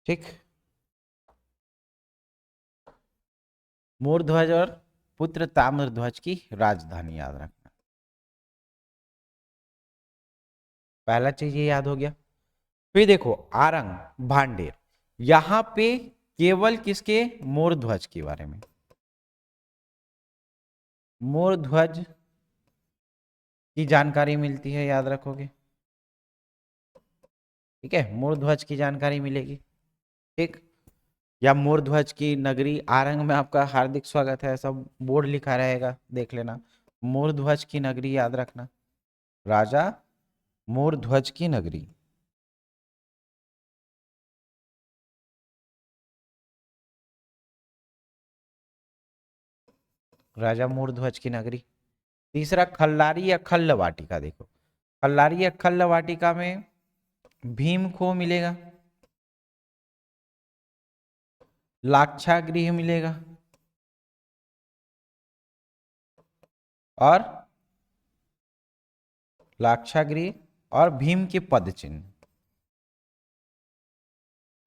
ठीक, मोरध्वज और पुत्र ताम्रध्वज की राजधानी याद रखना, पहला चीज ये याद हो गया। फिर देखो आरंग भांडेर, यहां पे केवल किसके, मोरध्वज के बारे में, मोरध्वज की जानकारी मिलती है, याद रखोगे। ठीक है, मोरध्वज की जानकारी मिलेगी। ठीक, या मोरध्वज की नगरी आरंग में आपका हार्दिक स्वागत है, ऐसा बोर्ड लिखा रहेगा, देख लेना। मोरध्वज की नगरी याद रखना, राजा मोरध्वज की नगरी। राजा मोरध्वज की नगरी। तीसरा खल्लारी या खल्ल वाटिका, देखो खल्लारी या खल्ल वाटिका में भीम खो मिलेगा, लाक्षागृह मिलेगा और लाक्षागृह और भीम के पद चिन्ह,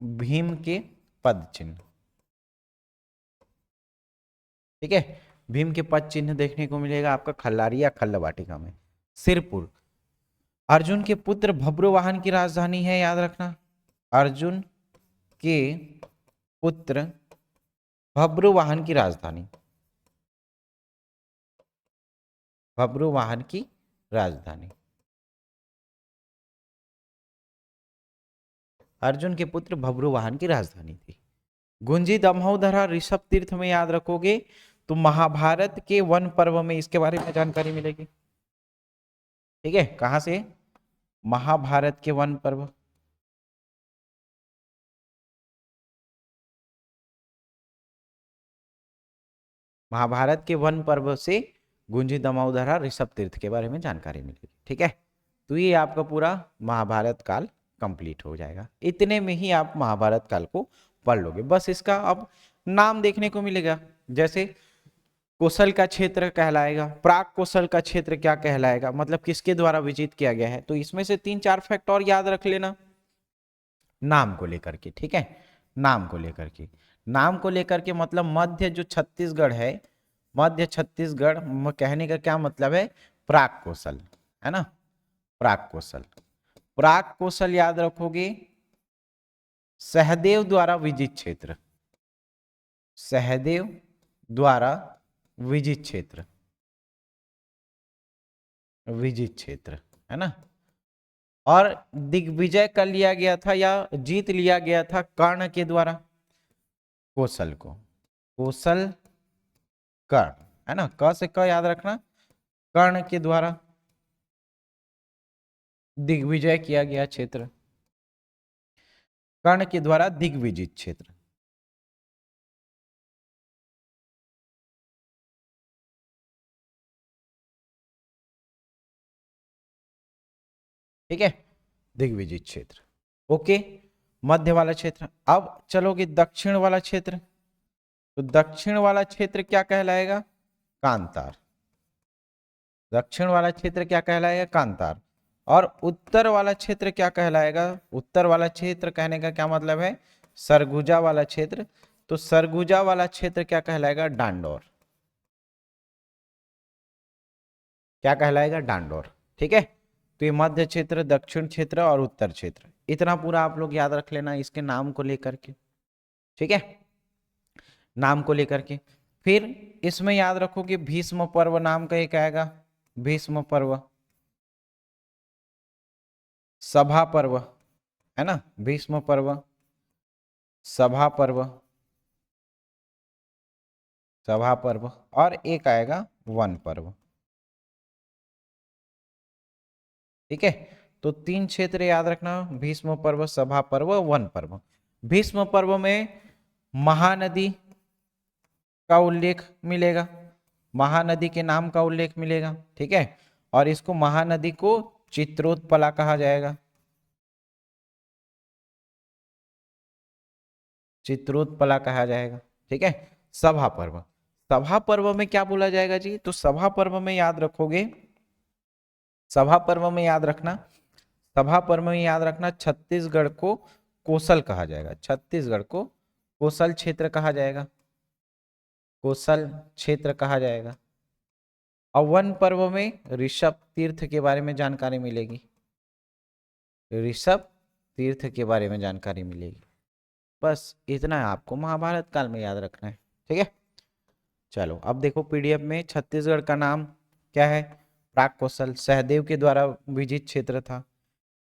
भीम के पद चिन्ह। ठीक है, भीम के पद चिन्ह देखने को मिलेगा आपका खल्लारी या खल्ल वाटिका में। सिरपुर, अर्जुन के पुत्र भब्रुवाहन की राजधानी है, याद रखना। अर्जुन के पुत्र भब्रुवाहन की राजधानी, भब्रुवाहन की राजधानी, अर्जुन के पुत्र भब्रुवाहन की राजधानी थी। गुंजी दमोदरा ऋषभ तीर्थ में याद रखोगे तो महाभारत के वन पर्व में इसके बारे में जानकारी मिलेगी। ठीक है, कहां से, महाभारत के वन पर्व, महाभारत के वन पर्व से गुंजी दमोदरा ऋषभ तीर्थ के बारे में जानकारी मिलेगी। ठीक है, तो ये आपका पूरा महाभारत काल कंप्लीट हो जाएगा। इतने में ही आप महाभारत काल को पढ़ लोगे। बस इसका अब नाम देखने को मिलेगा, जैसे कोसल का क्षेत्र कहलाएगा, प्राक कोसल का क्षेत्र क्या कहलाएगा, मतलब किसके द्वारा विजित किया गया है। तो इसमें से 3-4 फैक्ट और याद रख लेना नाम को लेकर के। ठीक है, नाम को लेकर के, नाम को लेकर के मतलब मध्य जो छत्तीसगढ़ है, मध्य छत्तीसगढ़ कहने का क्या मतलब है, प्राक कोसल, है ना, प्राक कोसल। प्राक कोसल याद रखोगे सहदेव द्वारा विजित क्षेत्र, सहदेव द्वारा विजित क्षेत्र, विजित क्षेत्र, है ना। और दिग्विजय कर लिया गया था या जीत लिया गया था कर्ण के द्वारा कोसल को, कोसल कर्ण, है ना, क से क याद रखना, कर्ण के द्वारा दिग्विजय किया गया क्षेत्र, कर्ण के द्वारा दिग्विजित क्षेत्र। ठीक है, दिग्विजित क्षेत्र। ओके, मध्य वाला क्षेत्र। अब चलोगे दक्षिण वाला क्षेत्र, तो दक्षिण वाला क्षेत्र क्या कहलाएगा, कांतार। दक्षिण वाला क्षेत्र क्या कहलाएगा, कांतार। और उत्तर वाला क्षेत्र क्या कहलाएगा, उत्तर वाला क्षेत्र कहने का क्या मतलब है, सरगुजा वाला क्षेत्र। तो सरगुजा वाला क्षेत्र क्या कहलाएगा, डांडोर, क्या कहलाएगा, डांडोर। ठीक है, तो ये मध्य क्षेत्र, दक्षिण क्षेत्र और उत्तर क्षेत्र, इतना पूरा आप लोग याद रख लेना इसके नाम को लेकर के। ठीक है, नाम को लेकर के। फिर इसमें याद रखो कि भीष्म पर्व नाम का एक आएगा, भीष्म पर्व, सभा पर्व, है ना, भीष्म पर्व, सभा पर्व, सभा पर्व, और एक आएगा वन पर्व। ठीक है, तो 3 क्षेत्र याद रखना, भीष्म पर्व, सभा पर्व, वन पर्व। भीष्म पर्व में महानदी का उल्लेख मिलेगा, महानदी के नाम का उल्लेख मिलेगा, ठीक है। और इसको महानदी को चित्रोत्पला कहा जाएगा, चित्रोत्पला कहा जाएगा, ठीक है। सभा पर्व, सभा पर्व में क्या बोला जाएगा जी, तो सभा पर्व में याद रखोगे, सभा पर्व में याद रखना, सभा पर्व में याद रखना छत्तीसगढ़ को कोसल कहा जाएगा, छत्तीसगढ़ को कोसल क्षेत्र कहा जाएगा, कोसल क्षेत्र कहा जाएगा। और वन पर्व में ऋषभ तीर्थ के बारे में जानकारी मिलेगी, ऋषभ तीर्थ के बारे में जानकारी मिलेगी। बस इतना है आपको महाभारत काल में याद रखना है, ठीक है। चलो अब देखो पीडीएफ में छत्तीसगढ़ का नाम क्या है, प्राक कौशल, सहदेव के द्वारा विजित क्षेत्र था।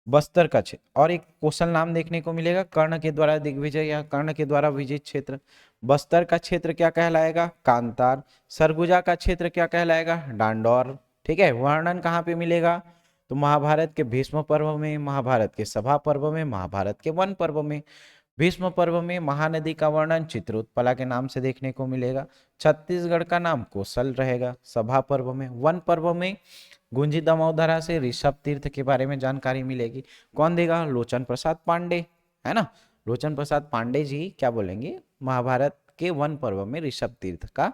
बस्तर का क्षेत्र, और एक कौशल नाम देखने को मिलेगा, कर्ण के द्वारा दिग्विजय या कर्ण के द्वारा विजित क्षेत्र। बस्तर का क्षेत्र क्या कहलाएगा, कांतार। सरगुजा का क्षेत्र क्या कहलाएगा, डांडौर, ठीक है। वर्णन कहाँ पे मिलेगा, तो महाभारत के भीष्म पर्व में, महाभारत के सभा पर्व में, महाभारत के वन पर्व में। भीष्म पर्व में महानदी का वर्णन चित्रोत्पला के नाम से देखने को मिलेगा, छत्तीसगढ़ का नाम कोसल रहेगा सभा पर्व में। वन पर्व में गुंजी दमोदरा से ऋषभ तीर्थ के बारे में जानकारी मिलेगी। कौन देगा, लोचन प्रसाद पांडे, है ना। लोचन प्रसाद पांडे जी क्या बोलेंगे, महाभारत के वन पर्व में ऋषभ तीर्थ का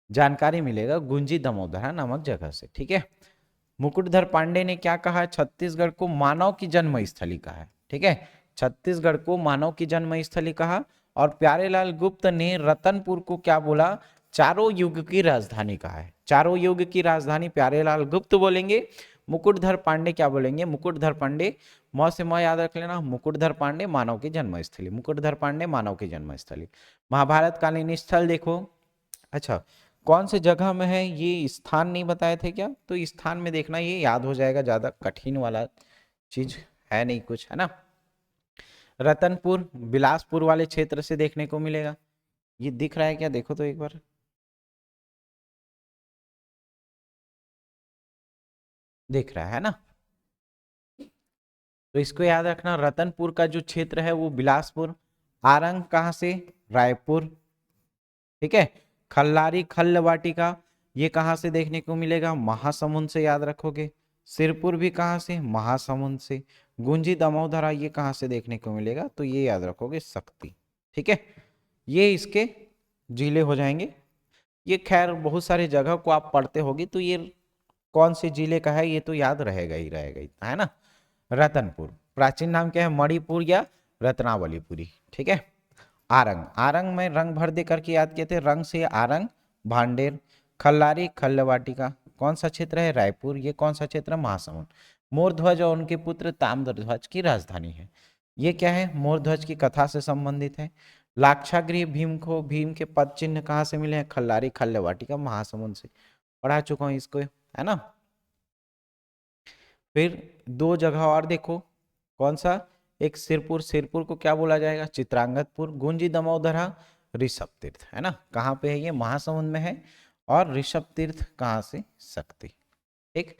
जानकारी मिलेगा गुंजी दमोदरा नामक जगह से, ठीक है। मुकुटधर पांडे ने क्या कहा, छत्तीसगढ़ को मानव की जन्म स्थली कहा है, ठीक है। छत्तीसगढ़ को मानव की जन्म स्थली कहा। और प्यारेलाल गुप्त ने रतनपुर को क्या बोला, चारों युग की राजधानी कहा है, चारों युग की राजधानी प्यारेलाल गुप्त बोलेंगे। मुकुटधर पांडे क्या बोलेंगे, मुकुटधर पांडे, म से म याद रख लेना, मुकुटधर पांडे मानव की जन्मस्थली, मुकुटधर पांडे मानव की जन्मस्थली। महाभारत कालीन स्थल देखो, अच्छा कौन से जगह में है, ये स्थान नहीं बताए थे क्या, तो स्थान में देखना, ये याद हो जाएगा, ज्यादा कठिन वाला चीज है नहीं कुछ, है ना। रतनपुर बिलासपुर वाले क्षेत्र से देखने को मिलेगा, ये दिख रहा है क्या, देखो तो एक बार, दिख रहा है ना। तो इसको याद रखना, रतनपुर का जो क्षेत्र है वो बिलासपुर। आरंग कहाँ से, रायपुर, ठीक है। खल्लारी खल्ल वाटिका ये कहाँ से देखने को मिलेगा, महासमुंद से याद रखोगे। सिरपुर भी कहाँ से, महासमुंद से। गुंजी दमोदरा ये कहाँ से देखने को मिलेगा, तो ये याद रखोगे शक्ति, ठीक है। ये इसके जिले हो जाएंगे। ये खैर बहुत सारे जगह को आप पढ़ते होगे, तो ये कौन से जिले का है ये तो याद रहेगा ही रहेगा, इतना है ना। रतनपुर प्राचीन नाम क्या है, मणिपुर या रत्नावलीपुरी, ठीक है। आरंग, आरंग में रंग भर दे करके याद किए थे, रंग से आरंग भांडेर। खल्लारी खल्लवाटिका कौन सा क्षेत्र है, रायपुर, ये कौन सा क्षेत्र, महासमुंद। मोरध्वज और उनके पुत्र ताम्रध्वज की राजधानी है, ये क्या है, मोरध्वज की कथा से संबंधित है। लाक्षागृह भीम को, भीम के पद चिन्ह कहाँ से मिले हैं, खल्लारी खल्लवाटिका महासमुंद से, पढ़ा चुका हूं इसको, है ना। फिर दो जगह और देखो, कौन सा, एक सिरपुर, सिरपुर को क्या बोला जाएगा, चित्रांगतपुर। गुंजी दमोदरा ऋषभ तीर्थ, है ना, कहाँ पे है ये, महासमुंद में है। और ऋषभ तीर्थ कहाँ से, शक्ति, ठीक।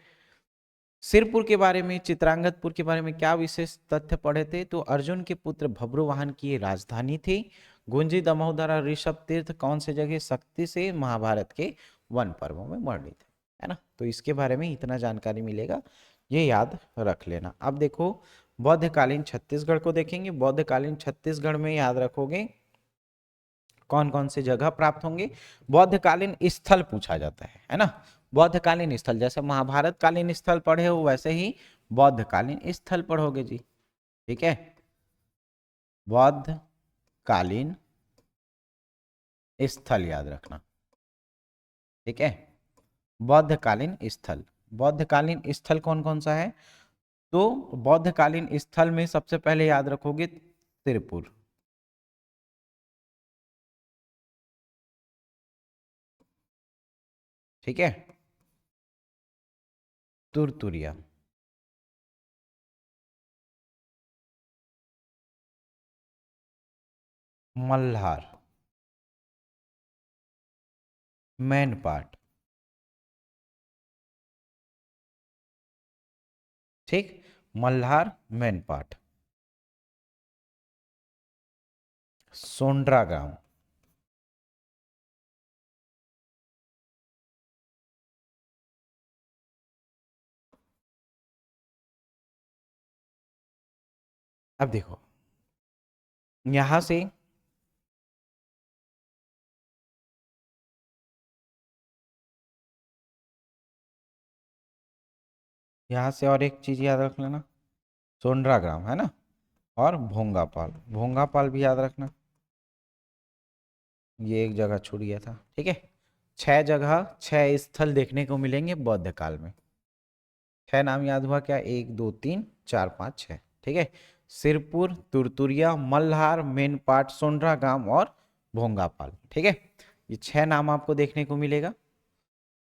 सिरपुर के बारे में, चित्रांगतपुर के बारे में क्या विशेष तथ्य पढ़े थे, तो अर्जुन के पुत्र भब्रुवाहन की ये राजधानी थी। गुंजी दमोदरा ऋषभ तीर्थ कौन से जगह, शक्ति से महाभारत के वन पर्वों में वर्णित है ना। तो इसके बारे में इतना जानकारी मिलेगा, ये याद रख लेना। अब देखो बौद्धकालीन छत्तीसगढ़ को देखेंगे, बौद्धकालीन छत्तीसगढ़ में याद रखोगे कौन कौन से जगह प्राप्त होंगे। बौद्धकालीन स्थल पूछा जाता है ना। बौद्धकालीन स्थल, जैसे महाभारत कालीन स्थल पढ़े हो वैसे ही बौद्धकालीन स्थल पढ़ोगे जी, ठीक है। बौद्धकालीन स्थल याद रखना, ठीक है। बौद्धकालीन स्थल, बौद्धकालीन स्थल कौन कौन सा है, तो बौद्धकालीन स्थल में सबसे पहले याद रखोगे तिरपुर, ठीक है। तुरतुरिया, मल्हार, मैनपाट, ठीक। मल्हार मैनपाट, सोंड्रा ग्राम। अब देखो यहां से और एक चीज याद रख लेना, सोंड्रा ग्राम है ना, और भोंगापाल, भोंगापाल भी याद रखना, ये एक जगह छूट गया था। ठीक है, 6 जगह 6 स्थल देखने को मिलेंगे बौद्ध काल में। 6 नाम याद हुआ क्या, 1 2 3 4 5 6। ठीक है, सिरपुर, तुरतुरिया, मल्हार, मेनपाट, सोंड्रा गांव और भोंगापाल। ठीक है, ये 6 नाम आपको देखने को मिलेगा।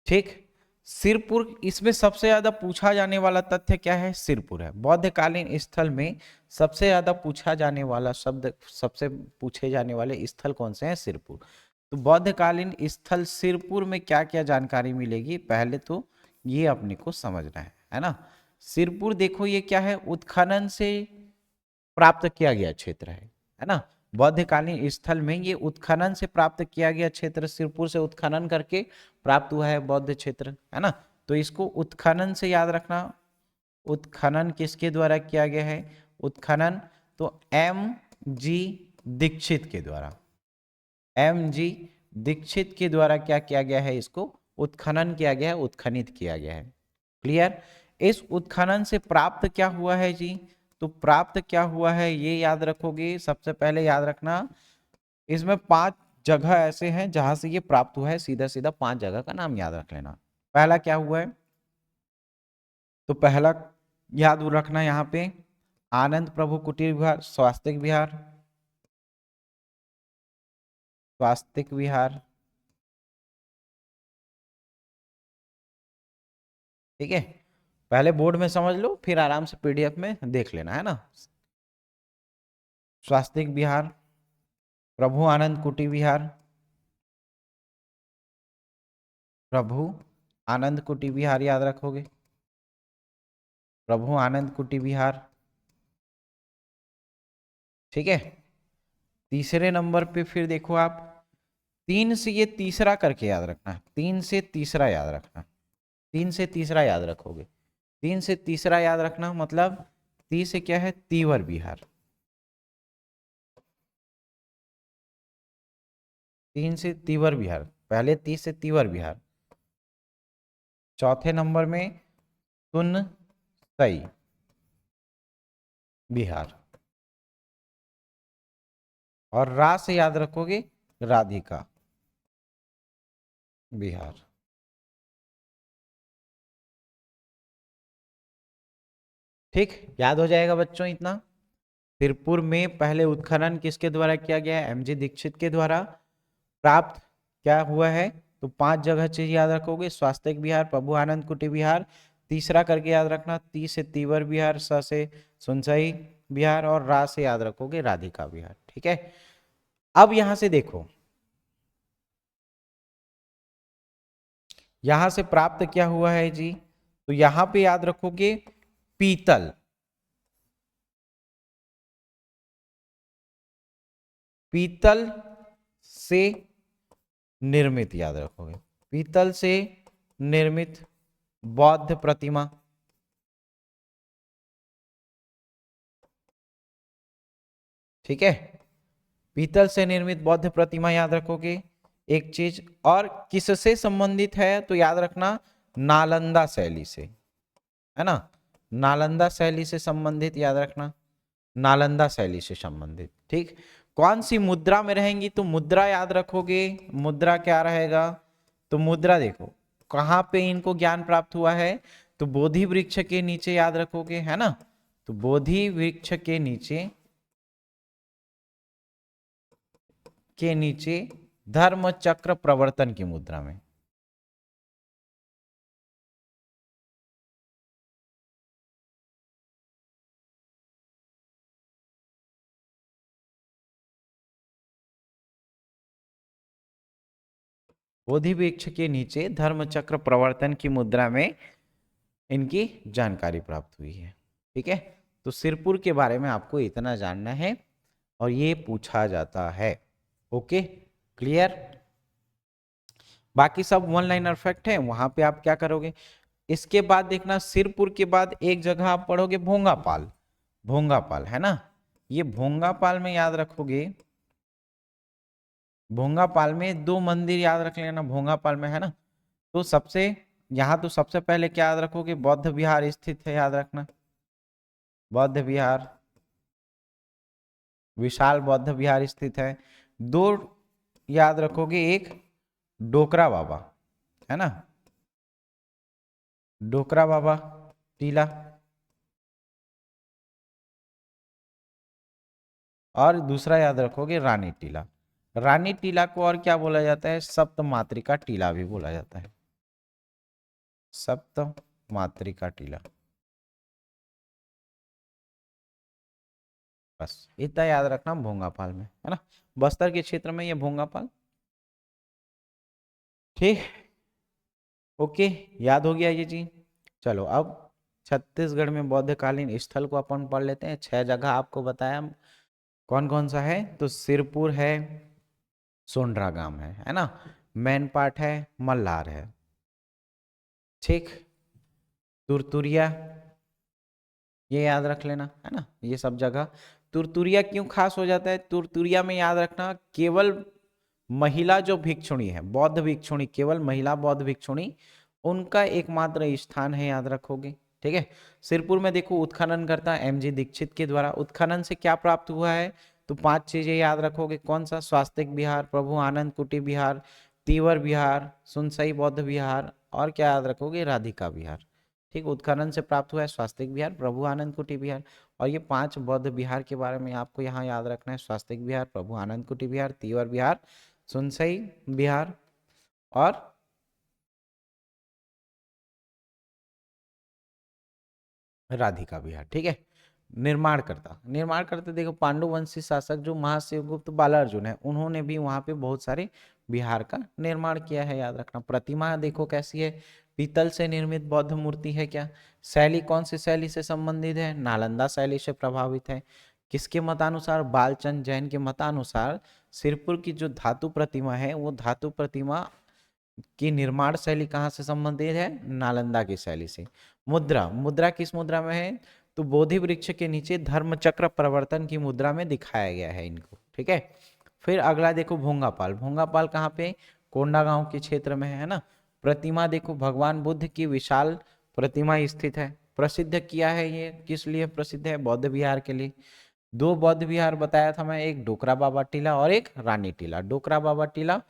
ठीक, सिरपुर, इसमें सबसे ज्यादा पूछा जाने वाला तथ्य क्या है, सिरपुर है। बौद्धकालीन स्थल में सबसे ज्यादा पूछा जाने वाला शब्द, सबसे पूछे जाने वाले स्थल कौन से हैं, सिरपुर। तो बौद्धकालीन स्थल सिरपुर में क्या क्या जानकारी मिलेगी, पहले तो ये अपने को समझना है ना। सिरपुर देखो ये क्या है, उत्खनन से प्राप्त किया गया क्षेत्र है ना। बौद्धकालीन स्थल में ये उत्खनन से प्राप्त किया गया क्षेत्र, सिरपुर से उत्खनन करके प्राप्त हुआ है बौद्ध क्षेत्र, है ना। तो इसको उत्खनन से याद रखना। उत्खनन किसके द्वारा किया गया है, उत्खनन तो M.G. दीक्षित के द्वारा, M.G. दीक्षित के द्वारा क्या किया गया है, इसको उत्खनन किया गया है, उत्खनित किया गया है। क्लियर। इस उत्खनन से प्राप्त क्या हुआ है जी, तो प्राप्त क्या हुआ है ये याद रखोगे। सबसे पहले याद रखना, इसमें 5 जगह ऐसे हैं जहां से ये प्राप्त हुआ है, सीधा सीधा 5 जगह का नाम याद रख लेना। पहला क्या हुआ है, तो पहला याद रखना यहाँ पे आनंद प्रभु कुटीर विहार, स्वास्तिक विहार, स्वास्तिक विहार। ठीक है, पहले बोर्ड में समझ लो, फिर आराम से PDF में देख लेना, है ना। स्वास्तिक विहार, प्रभु आनंद कुटी विहार, प्रभु आनंद कुटी विहार याद रखोगे, प्रभु आनंद कुटी विहार। ठीक है, तीसरे नंबर पे फिर देखो आप, 3 से ये तीसरा करके याद रखना, 3 से तीसरा याद रखना, 3 से तीसरा याद रखोगे। 3 से तीसरा याद रखना मतलब 30 से क्या है, तीवर विहार। 3 से तीवर विहार, पहले 30 से तीवर विहार। चौथे नंबर में सुनसई विहार, और रा से याद रखोगे राधिका विहार। ठीक, याद हो जाएगा बच्चों इतना। सिरपुर में पहले उत्खनन किसके द्वारा किया गया है, M.G. दीक्षित के द्वारा। प्राप्त क्या हुआ है, तो 5 जगह चीज याद रखोगे, स्वास्तिक विहार, प्रभु आनंद कुटी विहार, तीसरा करके याद रखना 30 से तीवर विहार, स से सुनसई विहार, और रा से याद रखोगे राधिका विहार। ठीक है, अब यहां से देखो, यहां से प्राप्त क्या हुआ है जी, तो यहां पे याद रखोगे पीतल, पीतल से निर्मित याद रखोगे, पीतल से निर्मित बौद्ध प्रतिमा। ठीक है, पीतल से निर्मित बौद्ध प्रतिमा याद रखोगे एक चीज। और किससे संबंधित है, तो याद रखना नालंदा शैली से, है ना। नालंदा शैली से संबंधित याद रखना, नालंदा शैली से संबंधित। ठीक, कौन सी मुद्रा में रहेंगी, तो मुद्रा याद रखोगे। मुद्रा क्या रहेगा, तो मुद्रा देखो कहां पे इनको ज्ञान प्राप्त हुआ है, तो बोधि वृक्ष के नीचे याद रखोगे, है ना। तो बोधि वृक्ष के नीचे धर्म चक्र प्रवर्तन की मुद्रा में। बोधि वृक्ष के नीचे धर्म चक्र प्रवर्तन की मुद्रा में इनकी जानकारी प्राप्त हुई है। ठीक है, तो सिरपुर के बारे में आपको इतना जानना है। और ये पूछा जाता है। Okay, clear. बाकी सब वन लाइनर फैक्ट है, वहां पे आप क्या करोगे। इसके बाद देखना, सिरपुर के बाद एक जगह आप पढ़ोगे भोंगापाल। भोंगापाल है ना, ये भोंगापाल में याद रखोगे, भोंगापाल में दो मंदिर याद रख लेना, भोंगापाल में है ना। तो सबसे, यहाँ तो सबसे पहले क्या याद रखोगे, बौद्ध विहार स्थित है, याद रखना, बौद्ध विहार, विशाल बौद्ध विहार स्थित है। दो याद रखोगे, एक डोकरा बाबा है ना, डोकरा बाबा टीला, और दूसरा याद रखोगे रानी टीला। रानी टीला को और क्या बोला जाता है, सप्त मातृका टीला भी बोला जाता है, सप्त मातृका टीला। बस इतना याद रखना भोंगापाल में, है ना, बस्तर के क्षेत्र में ये भोंगापाल। ठीक, ओके, याद हो गया ये चीज। चलो अब छत्तीसगढ़ में बौद्धकालीन स्थल को अपन पढ़ लेते हैं। 6 जगह आपको बताया, कौन कौन सा है, तो सिरपुर है, सोनरागाम है ना, मैनपाट है, मल्हार है, ठीक, तुरतुरिया, ये याद रख लेना, है ना, ये सब जगह। तुरतुरिया क्यों खास हो जाता है, तुरतुरिया में याद रखना केवल महिला जो भिक्षुणी है, बौद्ध भिक्षुणी, केवल महिला बौद्ध भिक्षुणी, उनका एकमात्र स्थान है, याद रखोगे। ठीक है, सिरपुर में देखो उत्खनन करता है एमजी दीक्षित के द्वारा। उत्खनन से क्या प्राप्त हुआ है, तो 5 चीजें याद रखोगे, कौन सा, स्वास्तिक विहार, प्रभु आनंद कुटी विहार, तीवर विहार, सुनसई बौद्ध विहार, और क्या याद रखोगे, राधिका विहार। ठीक, उत्खनन से प्राप्त हुआ है स्वास्तिक विहार, प्रभु आनंद कुटी विहार, और ये 5 बौद्ध विहार के बारे में आपको यहाँ याद रखना है, स्वास्तिक विहार, प्रभु आनंद कुटी विहार, तीवर विहार, सुनसई विहार, और राधिका विहार। ठीक है, निर्माण करता देखो, पांडुवंशी शासक जो महाशिवगुप्त बालार्जुन है, उन्होंने भी वहां पे बहुत सारे विहार का निर्माण किया है, याद रखना। प्रतिमा देखो कैसी है, पीतल से निर्मित बौद्ध मूर्ति है क्या। शैली कौन सी शैली से संबंधित है, नालंदा शैली से प्रभावित है। किसके मतानुसार, बालचंद जैन के मतानुसार सिरपुर की जो धातु प्रतिमा है, वो धातु प्रतिमा की निर्माण शैली कहाँ से संबंधित है, नालंदा की शैली से। मुद्रा, मुद्रा किस मुद्रा में है, तो बोधि वृक्ष के नीचे धर्म चक्र प्रवर्तन की मुद्रा में दिखाया गया है इनको। ठीक है, फिर अगला देखो भोंगापाल। भोंगापाल कहाँ पे, कोंडागांव के क्षेत्र में है ना। प्रतिमा देखो, भगवान बुद्ध की विशाल प्रतिमा स्थित है। प्रसिद्ध किया है, ये किस लिए प्रसिद्ध है, बौद्ध विहार के लिए। 2 बौद्ध विहार बताया था मैं, एक डोकरा बाबा टीला और एक रानी टीला। डोकरा बाबा टीला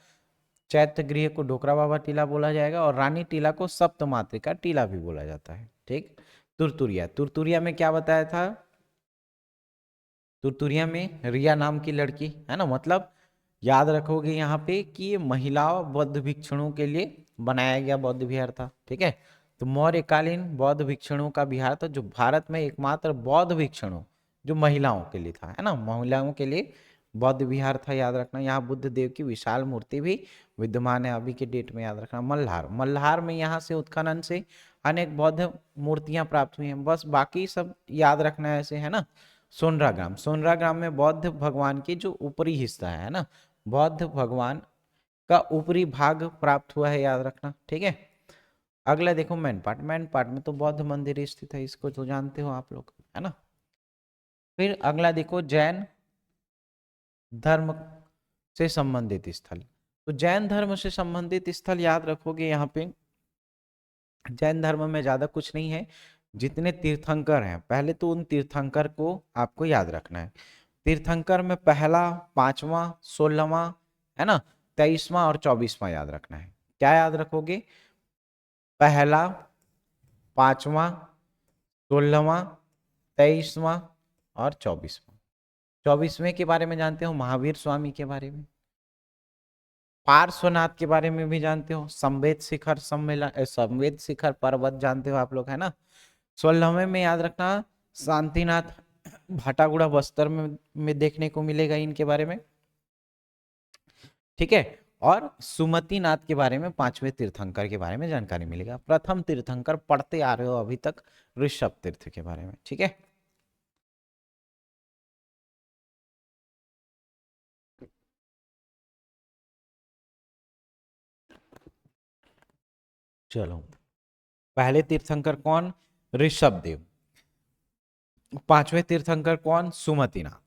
चैत्य गृह को डोकरा बाबा टीला बोला जाएगा, और रानी टीला को सप्त मातृका टीला भी बोला जाता है। ठीक, तुरतुरिया, तुरतुरिया में क्या बताया था, तुरतुरिया में रिया नाम की लड़की है ना, मतलब याद रखोगे यहाँ पे कि ये महिलाओं बौद्ध भिक्षुओं के लिए बनाया गया बौद्ध विहार था। ठीक है, तो मौर्यकालीन बौद्ध भिक्षुओं का विहार था, जो भारत में एकमात्र बौद्ध भिक्षुओं जो महिलाओं के लिए था, है ना, महिलाओं के लिए बौद्ध विहार था, याद रखना। यहाँ बुद्ध देव की विशाल मूर्ति भी विद्यमान है, अभी के डेट में, याद रखना। मल्हार, मल्हार में यहाँ से उत्खनन से अनेक बौद्ध मूर्तियां प्राप्त हुई हैं, बस बाकी सब याद रखना है ऐसे, है ना। सोनराग्राम, सोनराग्राम में बौद्ध भगवान की जो ऊपरी हिस्सा है ना, बौद्ध भगवान का ऊपरी भाग प्राप्त हुआ है, याद रखना। ठीक है, अगला देखो मैनपाट। मैनपाट में तो बौद्ध मंदिर स्थित है, इसको तो जानते हो आप लोग, है ना। फिर अगला देखो जैन धर्म से संबंधित स्थल। तो जैन धर्म से संबंधित स्थल याद रखोगे, यहाँ पे जैन धर्म में ज्यादा कुछ नहीं है, जितने तीर्थंकर हैं पहले तो उन तीर्थंकर को आपको याद रखना है। तीर्थंकर में पहला, 5वां, 16वां, है ना, 23वां और 24वां याद रखना है। क्या याद रखोगे, पहला, 5वां, 16वां, 23वां और 24वां। 24वें के बारे में जानते हो, महावीर स्वामी के बारे में। पार्श्वनाथ के बारे में भी जानते हो, संवेद शिखर सम्मेलन, संवेद शिखर पर्वत जानते हो आप लोग, है ना। 16वें में याद रखना, शांतिनाथ भाटागुड़ा बस्तर में देखने को मिलेगा इनके बारे में। ठीक है, और सुमति नाथ के बारे में, 5वें तीर्थंकर के बारे में जानकारी मिलेगा। प्रथम तीर्थंकर पढ़ते आ रहे हो अभी तक, ऋषभ तीर्थ के बारे में। ठीक है, चलो, पहले तीर्थंकर कौन? ऋषभ देव। पांचवें तीर्थंकर कौन? सुमतिनाथ।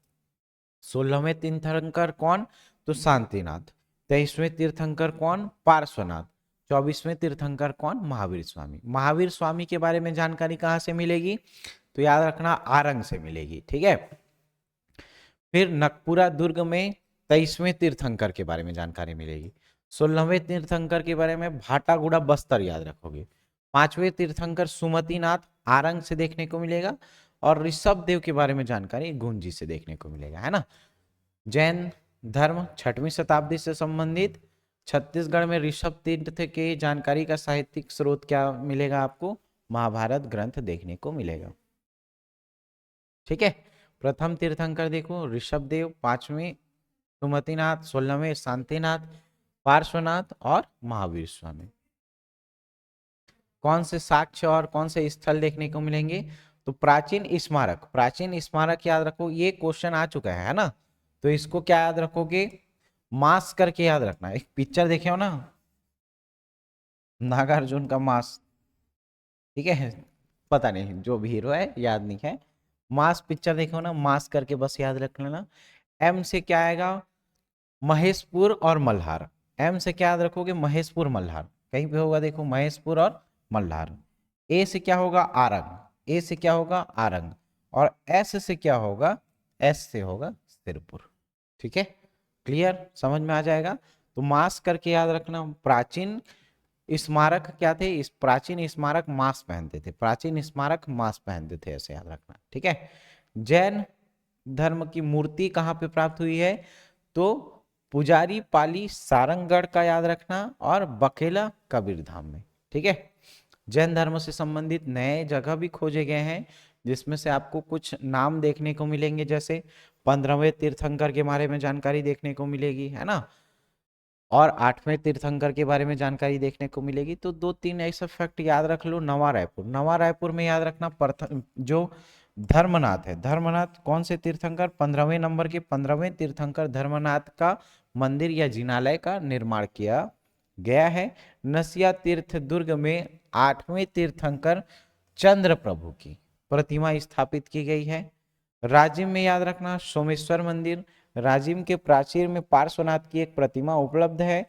16वें तीर्थंकर कौन? तो शांतिनाथ। 23वें तीर्थंकर कौन? पार्श्वनाथ। 24वें तीर्थंकर कौन? महावीर स्वामी। महावीर स्वामी के बारे में जानकारी कहां से मिलेगी? तो याद रखना, आरंग से मिलेगी। ठीक है। फिर नकपुरा दुर्ग में 23वें तीर्थंकर के बारे में जानकारी मिलेगी। 16वें तीर्थंकर के बारे में भाटागुड़ा बस्तर याद रखोगे। 5वें तीर्थंकर सुमतिनाथ आरंग से देखने को मिलेगा। और ऋषभ देव के बारे में जानकारी गुंजी से देखने को मिलेगा, है ना। जैन धर्म 6वीं शताब्दी से संबंधित। छत्तीसगढ़ में ऋषभ तीर्थ के जानकारी का साहित्यिक स्रोत क्या मिलेगा आपको? महाभारत ग्रंथ देखने को मिलेगा। ठीक है। प्रथम तीर्थंकर देखो ऋषभ देव, 5वें सुमतिनाथ, 16वें शांतिनाथ, पार्श्वनाथ और महावीर स्वामी। कौन से साक्ष्य और कौन से स्थल देखने को मिलेंगे? तो प्राचीन स्मारक। प्राचीन स्मारक याद रखो, ये क्वेश्चन आ चुका है ना। तो इसको क्या याद रखोगे? मास करके याद रखना। एक पिक्चर देखे हो ना, नागार्जुन का मास, ठीक है, पता नहीं जो भी हीरो है याद नहीं है। मास पिक्चर देखो ना, मास करके बस याद रख लेना। एम से क्या आएगा? महेशपुर और मल्हार। एम से क्या याद रखोगे? महेशपुर मल्हार। कहीं पे होगा देखो, महेशपुर और मल्हार। ए से क्या होगा? आरंग। ए से क्या होगा? आरंग। और एस से क्या होगा? एस से होगा सिरपुर। ठीक है, क्लियर, समझ में आ जाएगा। तो मास करके याद रखना। प्राचीन स्मारक क्या थे? इस प्राचीन स्मारक मास्क पहनते थे। प्राचीन स्मारक मास्क पहनते थे, ऐसे याद रखना। ठीक है। जैन धर्म की मूर्ति कहां पे प्राप्त हुई है? तो पुजारी पाली सारंगगढ़ का याद रखना, और बकेला कबीरधाम में। ठीक है। जैन धर्म से संबंधित नए जगह भी खोजे गए हैं, जिसमें से आपको कुछ नाम देखने को मिलेंगे, जैसे 15वें तीर्थंकर के बारे में जानकारी देखने को मिलेगी, है ना। और 8वें तीर्थंकर के बारे में जानकारी देखने को मिलेगी। तो 2-3 ऐसा फैक्ट याद रख लो। नवा रायपुर, नवा रायपुर में याद रखना प्रथम जो धर्मनाथ है, धर्मनाथ कौन से तीर्थंकर? 15वें नंबर के 15वें तीर्थंकर धर्मनाथ का मंदिर या जिनालय का निर्माण किया गया है। नसिया तीर्थ दुर्ग में 8वें तीर्थंकर चंद्र प्रभु की प्रतिमा स्थापित की गई है। राजिम में याद रखना सोमेश्वर मंदिर, राजिम के प्राचीर में पार्श्वनाथ की एक प्रतिमा उपलब्ध है।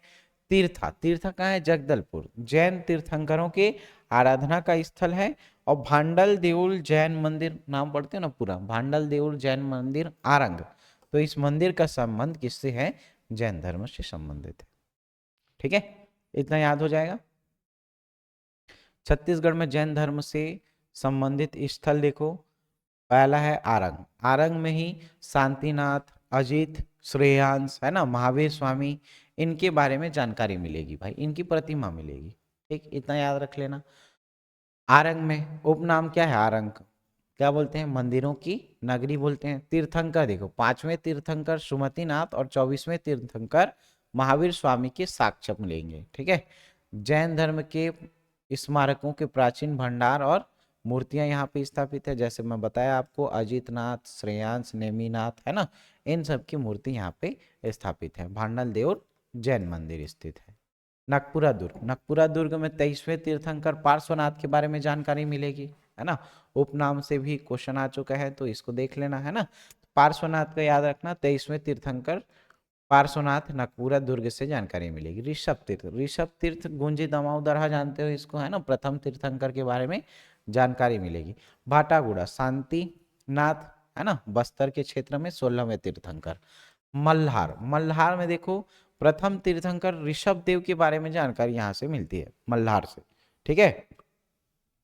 तीर्था, तीर्था कहाँ है? जगदलपुर, जैन तीर्थंकरों के आराधना का स्थल है। और भांडल देउल जैन मंदिर, नाम पढ़ते हो ना पूरा, भांडल देउल जैन मंदिर आरंग। तो इस मंदिर का संबंध किससे है? जैन धर्म से संबंधित है। ठीक है, इतना याद हो जाएगा। छत्तीसगढ़ में जैन धर्म से संबंधित स्थल देखो, पहला है आरंग। आरंग में ही शांतिनाथ, अजित, श्रेयांश, है ना, महावीर स्वामी, इनके बारे में जानकारी मिलेगी भाई, इनकी प्रतिमा मिलेगी। ठीक, इतना याद रख लेना। आरंग में उपनाम क्या है? आरंग क्या बोलते हैं? मंदिरों की नगरी बोलते हैं। तीर्थंकर देखो, 5वें तीर्थंकर सुमतिनाथ और 24वें तीर्थंकर महावीर स्वामी के साक्ष्य मिलेंगे। ठीक है। जैन धर्म के स्मारकों के प्राचीन भंडार और मूर्तियां यहाँ पे स्थापित है, जैसे मैं बताया आपको, अजितनाथ, श्रेयांश, नेमीनाथ, है ना, इन सब की मूर्ति यहाँ पे स्थापित है। भांडल देउर जैन मंदिर स्थित है। नागपुरा दुर्ग, नागपुरा दुर्ग में 23वें तीर्थंकर पार्श्वनाथ के बारे में जानकारी मिलेगी, है ना। उपनाम से भी क्वेश्चन आ चुका है, तो इसको देख लेना, है ना। पार्श्वनाथ का याद रखना, 23वें तीर्थंकर पार्श्वनाथ, नागपुरा दुर्ग से जानकारी मिलेगी। ऋषभ तीर्थ, ऋषभ तीर्थ गुंजी दमाउदरहा जानते हो इसको, है ना, प्रथम तीर्थंकर के बारे में जानकारी मिलेगी। भाटागुड़ा शांतिनाथ, है ना, बस्तर के क्षेत्र में 16वें तीर्थंकर। मल्हार, मल्हार में देखो प्रथम तीर्थंकर ऋषभ देव के बारे में जानकारी यहां से मिलती है, मल्हार से। ठीक है।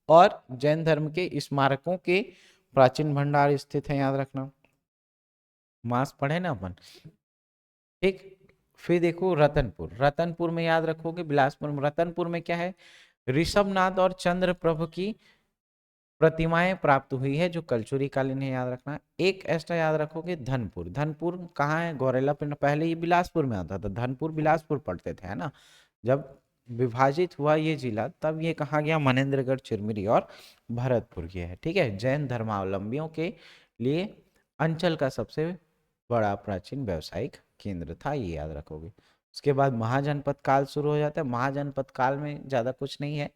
और जैन धर्म के स्मारकों के प्राचीन भंडार स्थित है, याद रखना। मास पढ़े ना अपन। ठीक। फिर देखो रतनपुर, रतनपुर में याद रखोगे बिलासपुर में, रतनपुर में क्या है? ऋषभनाथ और चंद्र प्रभु की प्रतिमाएं प्राप्त हुई है, जो कलचुरी कालीन है, याद रखना। एक एक्स्ट्रा याद रखोगे धनपुर, धनपुर कहाँ है? गौरेला पिंड, पहले ये बिलासपुर में आता था, धनपुर बिलासपुर पढ़ते थे, है ना। जब विभाजित हुआ ये जिला, तब ये कहा गया मनेन्द्रगढ़, चिरमिरी और भरतपुर ये है। ठीक है। जैन धर्मावलंबियों के लिए अंचल का सबसे बड़ा प्राचीन व्यावसायिक केंद्र था, ये याद रखोगे। उसके बाद महाजनपद काल शुरू हो जाता है। महाजनपद काल में ज़्यादा कुछ नहीं है,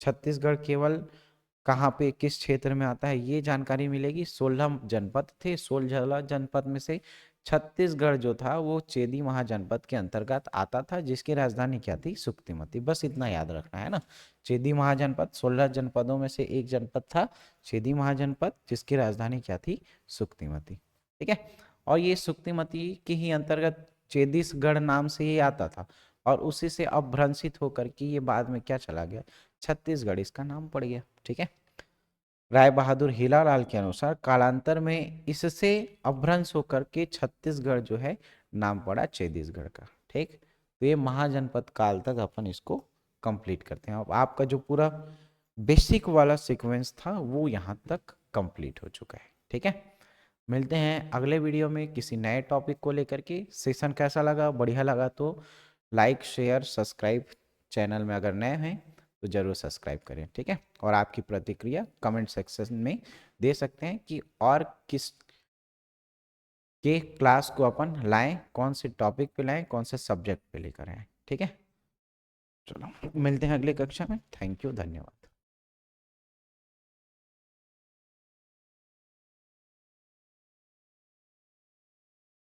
छत्तीसगढ़ केवल कहाँ पे किस क्षेत्र में आता है ये जानकारी मिलेगी। 16 जनपद थे, 16 जनपद में से छत्तीसगढ़ जो था वो चेदी महाजनपद के अंतर्गत आता था, जिसकी राजधानी क्या थी, सुक्तिमती। बस इतना याद रखना है ना। चेदी महाजनपद 16 जनपदों में से एक जनपद था चेदी महाजनपद, जिसकी राजधानी क्या थी, सुक्तिमती। ठीक है, और ये सुक्तिमती के ही अंतर्गत चेदीसगढ़ नाम से ही आता था, और उसी से अपभ्रंशित होकर के ये बाद में क्या चला गया, छत्तीसगढ़ इसका नाम पड़ गया। ठीक है, राय बहादुर हीरालाल के अनुसार कालांतर में इससे अपभ्रंश होकर के छत्तीसगढ़ जो है नाम पड़ा चेदीसगढ़ का। ठीक, तो ये महाजनपद काल तक अपन इसको कंप्लीट करते हैं। अब आपका जो पूरा बेसिक वाला सीक्वेंस था वो यहाँ तक कंप्लीट हो चुका है। ठीक है, मिलते हैं अगले वीडियो में किसी नए टॉपिक को लेकर के। सेशन कैसा लगा, बढ़िया लगा तो लाइक शेयर सब्सक्राइब, चैनल में अगर नए हैं तो जरूर सब्सक्राइब करें। ठीक है, और आपकी प्रतिक्रिया कमेंट सेक्शन में दे सकते हैं कि और किस के क्लास को अपन लाएं, कौन से टॉपिक पे लाएं, कौन से सब्जेक्ट पे लेकर आए। ठीक है, चलो मिलते हैं अगले कक्षा में। थैंक यू, धन्यवाद।